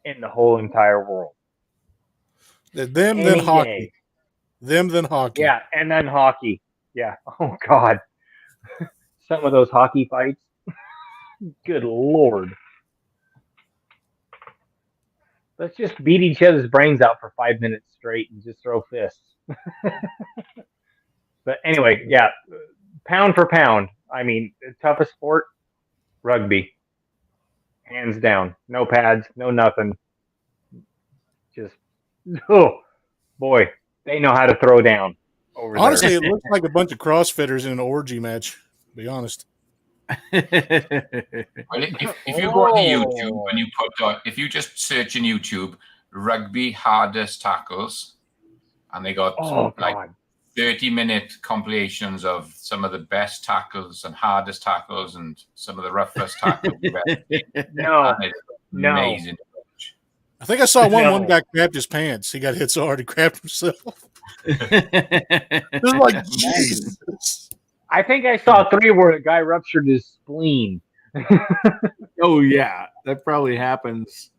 in the whole entire world. Them then Any hockey. day. Them then hockey. Yeah, and then hockey. Yeah. Oh God. Some of those hockey fights. Good Lord. Let's just beat each other's brains out for 5 minutes straight and just throw fists. But anyway, yeah, pound for pound. I mean, the toughest sport, rugby. Hands down. No pads, no nothing. Just, oh, boy, they know how to throw down over Honestly, there. it looks like a bunch of CrossFitters in an orgy match, to be honest. Well, if you go to YouTube and you if you just search in YouTube, rugby hardest tackles, and they got Oh, like God. 30-minute compilations of some of the best tackles and hardest tackles and some of the roughest tackles. No, And it's no. amazing. I think I saw one. No. One guy crapped his pants. He got hit so hard he crapped himself. It was like, Jesus. I think I saw 3 where a guy ruptured his spleen. Oh yeah, that probably happens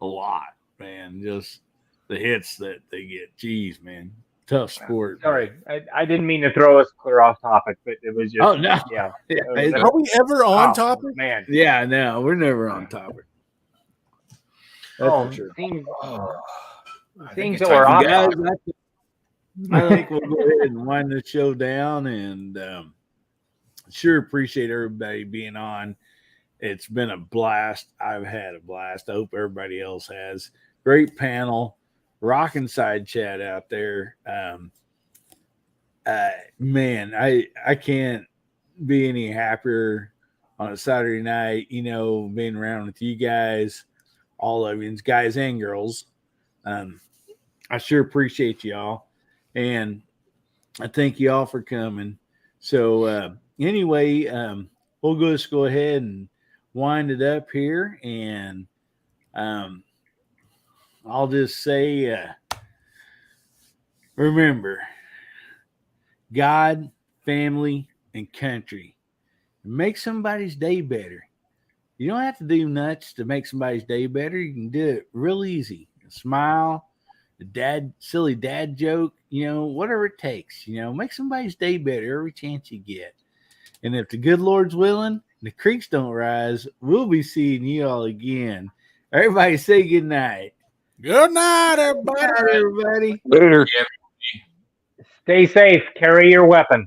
a lot, man. Just the hits that they get. Jeez, man, tough sport. Sorry, I didn't mean to throw us clear off topic, but it was just. Oh no. Yeah. Yeah, Are we ever on Oh, topic? Man. yeah, no, we're never on topic. That's for sure. Seems I think seems it's that we're time off for Guys, topic. I think we'll go ahead and wind the show down, and sure appreciate everybody being on. It's been a blast. I've had a blast. I hope everybody else has. Great panel, rocking side chat out there. Man, I can't be any happier on a Saturday night. Being around with you guys, all of you, guys and girls. I sure appreciate y'all. And I thank you all for coming. So anyway, we'll just go ahead and wind it up here. And I'll just say, remember, God, family, and country. Make somebody's day better. You don't have to do nuts to make somebody's day better. You can do it real easy. Smile, silly dad joke, whatever it takes, make somebody's day better every chance you get. And if the good Lord's willing, the creeks don't rise, we'll be seeing you all again. Everybody say good night. Good night, everybody. Good night, everybody. Later. Stay safe. Carry your weapon.